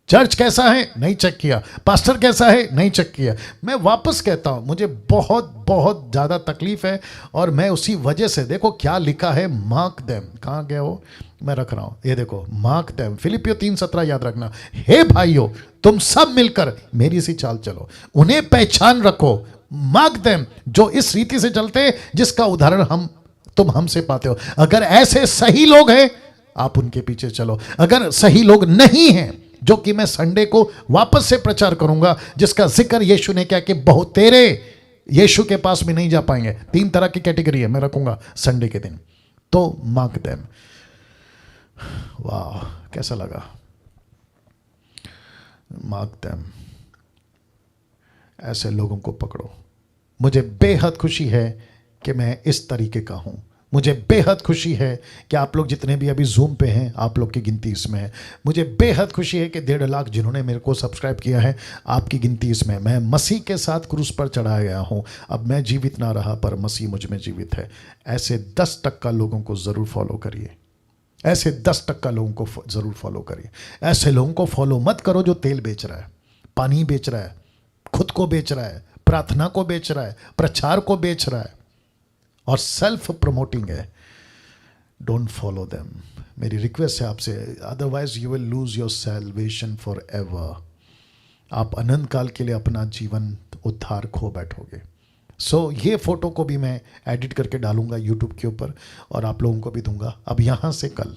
Speaker 1: चर्च कैसा है नहीं चेक किया, पास्टर कैसा है नहीं चेक किया। मैं वापस कहता हूं, मुझे बहुत बहुत ज़्यादा तकलीफ है, और मैं उसी वजह से, देखो क्या लिखा है, मार्क देम, कहाँ गया वो, मैं रख रहा हूं, ये देखो, मार्क देम, फिलिपियो 3:17 याद रखना। हे भाइयों, तुम सब मिलकर मेरी सी चाल चलो, उन्हें पहचान रखो, मार्क देम, जो इस रीति से चलते जिसका उदाहरण तुम हमसे पाते हो। अगर ऐसे सही लोग हैं, आप उनके पीछे चलो। अगर सही लोग नहीं हैं, जो कि मैं संडे को वापस से प्रचार करूंगा, जिसका जिक्र यीशु ने किया कि बहुत तेरे यीशु के पास में नहीं जा पाएंगे, 3 तरह की कैटेगरी है, मैं रखूंगा संडे के दिन। तो मार्क देम। वाह, कैसा लगा, मार्क देम, ऐसे लोगों को पकड़ो। मुझे बेहद खुशी है कि मैं इस तरीके का हूं। मुझे बेहद खुशी है कि आप लोग जितने भी अभी जूम पे हैं, आप लोग की गिनती इसमें है। मुझे बेहद खुशी है कि 1.5 लाख जिन्होंने मेरे को सब्सक्राइब किया है, आपकी गिनती इसमें है। मैं मसीह के साथ क्रूस पर चढ़ाया गया हूँ, अब मैं जीवित ना रहा पर मसीह मुझ में जीवित है। ऐसे 10% लोगों को ज़रूर फॉलो करिए, ऐसे 10% लोगों को ज़रूर फॉलो करिए। ऐसे लोगों को फॉलो मत करो जो तेल बेच रहा है, पानी बेच रहा है, खुद को बेच रहा है, प्रार्थना को बेच रहा है, प्रचार को बेच रहा है और सेल्फ प्रमोटिंग है। डोंट फॉलो देम, मेरी रिक्वेस्ट है आपसे, otherwise you will lose your salvation for ever. आप अनंत काल के लिए अपना जीवन उद्धार खो बैठोगे। ये फोटो को भी मैं एडिट करके डालूंगा यूट्यूब के ऊपर और आप लोगों को भी दूंगा अब यहाँ से कल।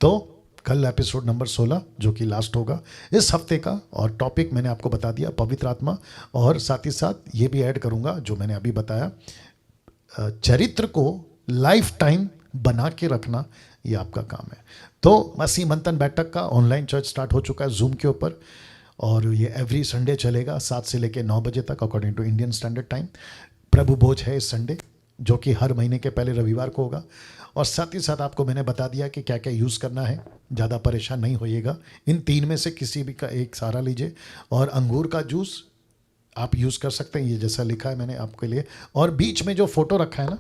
Speaker 1: तो कल एपिसोड नंबर 16 जो कि लास्ट होगा इस हफ्ते का, और टॉपिक मैंने आपको बता दिया पवित्र आत्मा, और साथ ही साथ ये भी ऐड करूंगा जो मैंने अभी बताया, चरित्र को लाइफ टाइम बना के रखना, ये आपका काम है। तो मसीह मंथन बैठक का ऑनलाइन चर्च स्टार्ट हो चुका है जूम के ऊपर, और ये एवरी संडे चलेगा 7 से लेकर 9 बजे तक according to Indian standard time. प्रभु भोज है इस संडे, जो कि हर महीने के पहले रविवार को होगा। और साथ ही साथ आपको मैंने बता दिया कि क्या क्या यूज़ करना है, ज़्यादा परेशान नहीं होइएगा। इन 3 में से किसी भी का एक सहारा लीजिए। और अंगूर का जूस आप यूज़ कर सकते हैं, ये जैसा लिखा है मैंने आपके लिए। और बीच में जो फोटो रखा है ना,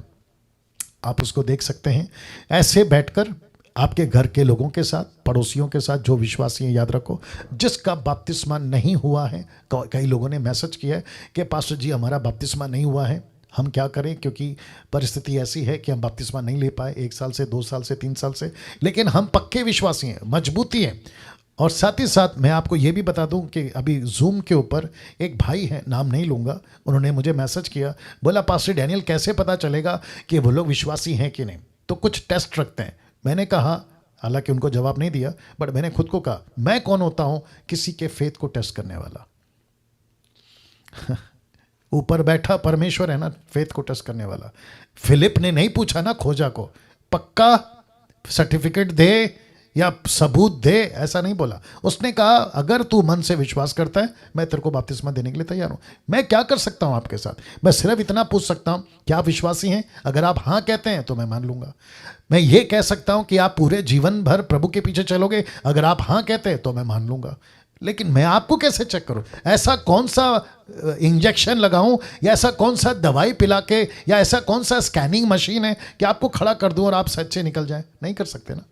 Speaker 1: आप उसको देख सकते हैं। ऐसे बैठकर आपके घर के लोगों के साथ, पड़ोसियों के साथ, जो विश्वासी हैं, याद रखो, जिसका बपतिस्मा नहीं हुआ है। कई लोगों ने मैसेज किया है कि पास्टर जी हमारा बपतिस्मा नहीं हुआ है, हम क्या करें, क्योंकि परिस्थिति ऐसी है कि हम बपतिस्मा नहीं ले पाए 1 साल से, 2 साल से, 3 साल से, लेकिन हम पक्के विश्वासी हैं, मजबूती है। और साथ ही साथ मैं आपको ये भी बता दूं कि अभी जूम के ऊपर एक भाई हैं, नाम नहीं लूँगा, उन्होंने मुझे मैसेज किया, बोला पास्टर डैनियल कैसे पता चलेगा कि वो लोग विश्वासी हैं कि नहीं, तो कुछ टेस्ट रखते हैं। मैंने कहा, हालांकि उनको जवाब नहीं दिया, बट मैंने खुद को कहा, मैं कौन होता हूं किसी के फेथ को टेस्ट करने वाला। ऊपर बैठा परमेश्वर है ना, फेथ को टेस्ट करने वाला। फिलिप ने नहीं पूछा ना खोजा को, पक्का सर्टिफिकेट दे या सबूत दे, ऐसा नहीं बोला। उसने कहा अगर तू मन से विश्वास करता है मैं तेरे को बपतिस्मा देने के लिए तैयार हूं। मैं क्या कर सकता हूं आपके साथ? मैं सिर्फ इतना पूछ सकता हूं क्या आप विश्वासी हैं? अगर आप हाँ कहते हैं तो मैं मान लूंगा। मैं ये कह सकता हूं कि आप पूरे जीवन भर प्रभु के पीछे चलोगे, अगर आप हाँ कहते हैं तो मैं मान लूंगा। लेकिन मैं आपको कैसे चेक करूं? ऐसा कौन सा इंजेक्शन लगाऊं या ऐसा कौन सा दवाई पिला के या ऐसा कौन सा स्कैनिंग मशीन है कि आपको खड़ा कर दूं और आप सच्चे निकल जाएं? नहीं कर सकते ना।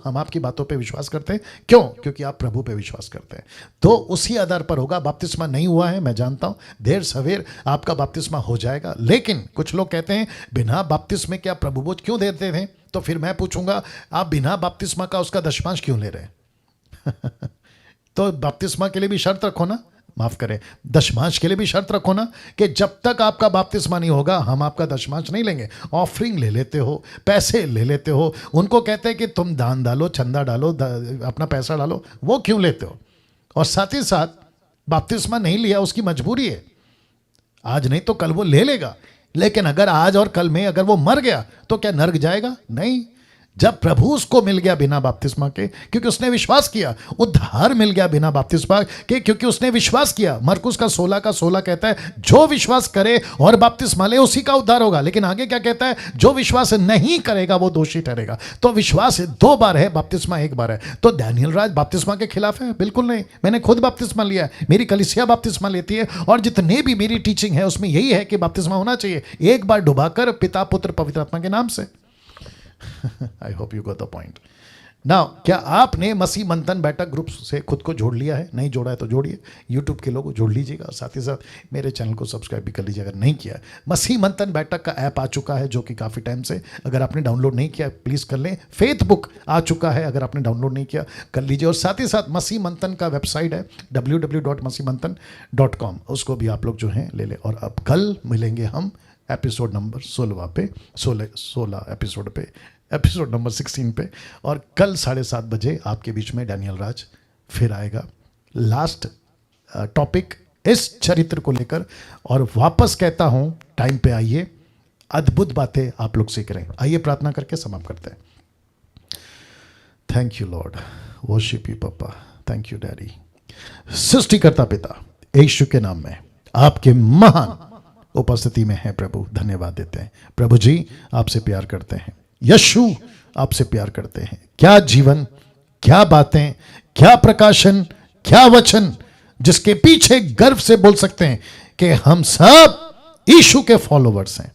Speaker 1: हम आपकी बातों पे विश्वास करते हैं। क्यों? क्योंकि आप प्रभु पे विश्वास करते हैं। तो उसी आधार पर होगा। बपतिस्मा नहीं हुआ है, मैं जानता हूं, देर सवेर आपका बपतिस्मा हो जाएगा। लेकिन कुछ लोग कहते हैं बिना बपतिस्मे क्या प्रभु बोझ क्यों देते थे? तो फिर मैं पूछूंगा आप बिना बपतिस्मा का उसका दशमांश क्यों ले रहे हैं? तो बपतिस्मा के लिए भी शर्त रखो ना, माफ करें, दशमांश के लिए भी शर्त रखो ना कि जब तक आपका बपतिस्मा नहीं होगा हम आपका दशमांश नहीं लेंगे। ऑफरिंग ले लेते हो, पैसे ले लेते हो, उनको कहते हैं कि तुम दान डालो, चंदा डालो, अपना पैसा डालो, वो क्यों लेते हो? और साथ ही साथ बपतिस्मा नहीं लिया उसकी मजबूरी है, आज नहीं तो कल वो ले लेगा। लेकिन अगर आज और कल में अगर वो मर गया तो क्या नर्क जाएगा? नहीं। जब प्रभु उसको मिल गया बिना बपतिस्मा के, क्योंकि उसने विश्वास किया, उद्धार मिल गया बिना बपतिस्मा के क्योंकि उसने विश्वास किया। मरकुस का 16 कहता है जो विश्वास करे और बपतिस्मा ले उसी का उद्धार होगा। लेकिन आगे क्या कहता है? जो विश्वास नहीं करेगा वो दोषी ठहरेगा। तो विश्वास 2 बार है, बपतिस्मा 1 बार है। तो डैनियल राज बपतिस्मा के खिलाफ है? बिल्कुल नहीं। मैंने खुद बपतिस्मा लिया है, मेरी कलीसिया बपतिस्मा लेती है, और जितने भी मेरी टीचिंग है उसमें यही है कि बपतिस्मा होना चाहिए 1 बार डुबाकर, पिता पुत्र पवित्र आत्मा के नाम से। I hope you got the point. Now, क्या आपने मसीह मंथन बैठक ग्रुप से खुद को जोड़ लिया है? नहीं जोड़ा है तो जोड़िए। YouTube के लोगों जोड़ लीजिएगा, साथ ही साथ मेरे चैनल को सब्सक्राइब भी कर लीजिए अगर नहीं किया है। मसीह मंथन बैठक का ऐप आ चुका है जो कि काफ़ी टाइम से, अगर आपने डाउनलोड नहीं किया प्लीज़ कर लें। फेसबुक आ चुका है, अगर आपने डाउनलोड नहीं किया कर लीजिए। और साथ ही साथ मसीह मंथन का वेबसाइट है www.masihmanthan.com, उसको भी आप लोग जो हैं ले लें। और अब कल मिलेंगे हम एपिसोड नंबर 16 पे, 16 एपिसोड पे, एपिसोड नंबर 16 पे। और कल 7:30 बजे आपके बीच में डैनियल राज फिर आएगा, लास्ट टॉपिक इस चरित्र को लेकर। और वापस कहता हूं टाइम पे आइए, अद्भुत बातें आप लोग सीख रहे हैं। आइए प्रार्थना करके समाप्त करते हैं। Thank you Lord, worship you पापा, थैंक यू डैडी। सृष्टिकर्ता पिता यीशु के नाम में आपके महान उपस्थिति में है प्रभु, धन्यवाद देते हैं। प्रभु जी आपसे प्यार करते हैं, यीशु आपसे प्यार करते हैं। क्या जीवन, क्या बातें, क्या प्रकाशन, क्या वचन, जिसके पीछे गर्व से बोल सकते हैं कि हम सब यीशु के फॉलोवर्स हैं,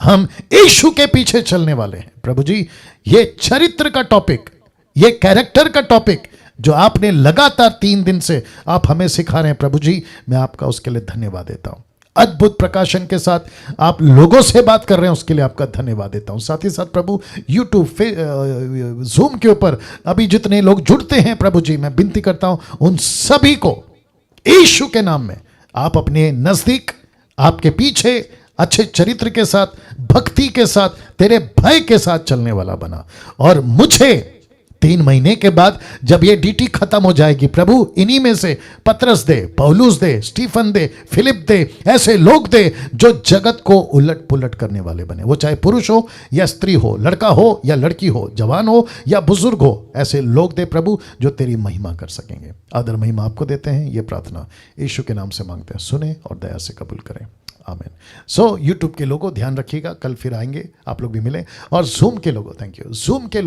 Speaker 1: हम यीशु के पीछे चलने वाले हैं। प्रभु जी ये चरित्र का टॉपिक, ये कैरेक्टर का टॉपिक जो आपने लगातार 3 दिन से आप हमें सिखा रहे हैं, प्रभु जी मैं आपका उसके लिए धन्यवाद देता हूं। अद्भुत प्रकाशन के साथ आप लोगों से बात कर रहे हैं, उसके लिए आपका धन्यवाद देता हूं। साथ ही साथ प्रभु यूट्यूब जूम के ऊपर अभी जितने लोग जुड़ते हैं प्रभु जी, मैं विनती करता हूं उन सभी को यीशु के नाम में आप अपने नजदीक, आपके पीछे अच्छे चरित्र के साथ, भक्ति के साथ, तेरे भय के साथ चलने वाला बना। और मुझे 3 महीने के बाद जब ये डीटी खत्म हो जाएगी प्रभु, इन्हीं में से पतरस दे, पौलुस दे, स्टीफन दे, फिलिप दे, ऐसे लोग दे जो जगत को उलट पुलट करने वाले बने। वो चाहे पुरुष हो या स्त्री हो, लड़का हो या लड़की हो, जवान हो या बुजुर्ग हो, ऐसे लोग दे प्रभु जो तेरी महिमा कर सकेंगे। आदर महिमा आपको देते हैं, ये प्रार्थना यीशु के नाम से मांगते हैं, सुने और दया से कबूल करें, आमीन। यूट्यूब के लोगों ध्यान रखिएगा, कल फिर आएंगे, आप लोग भी मिलें। और जूम के लोगों, थैंक यू, जूम के लोग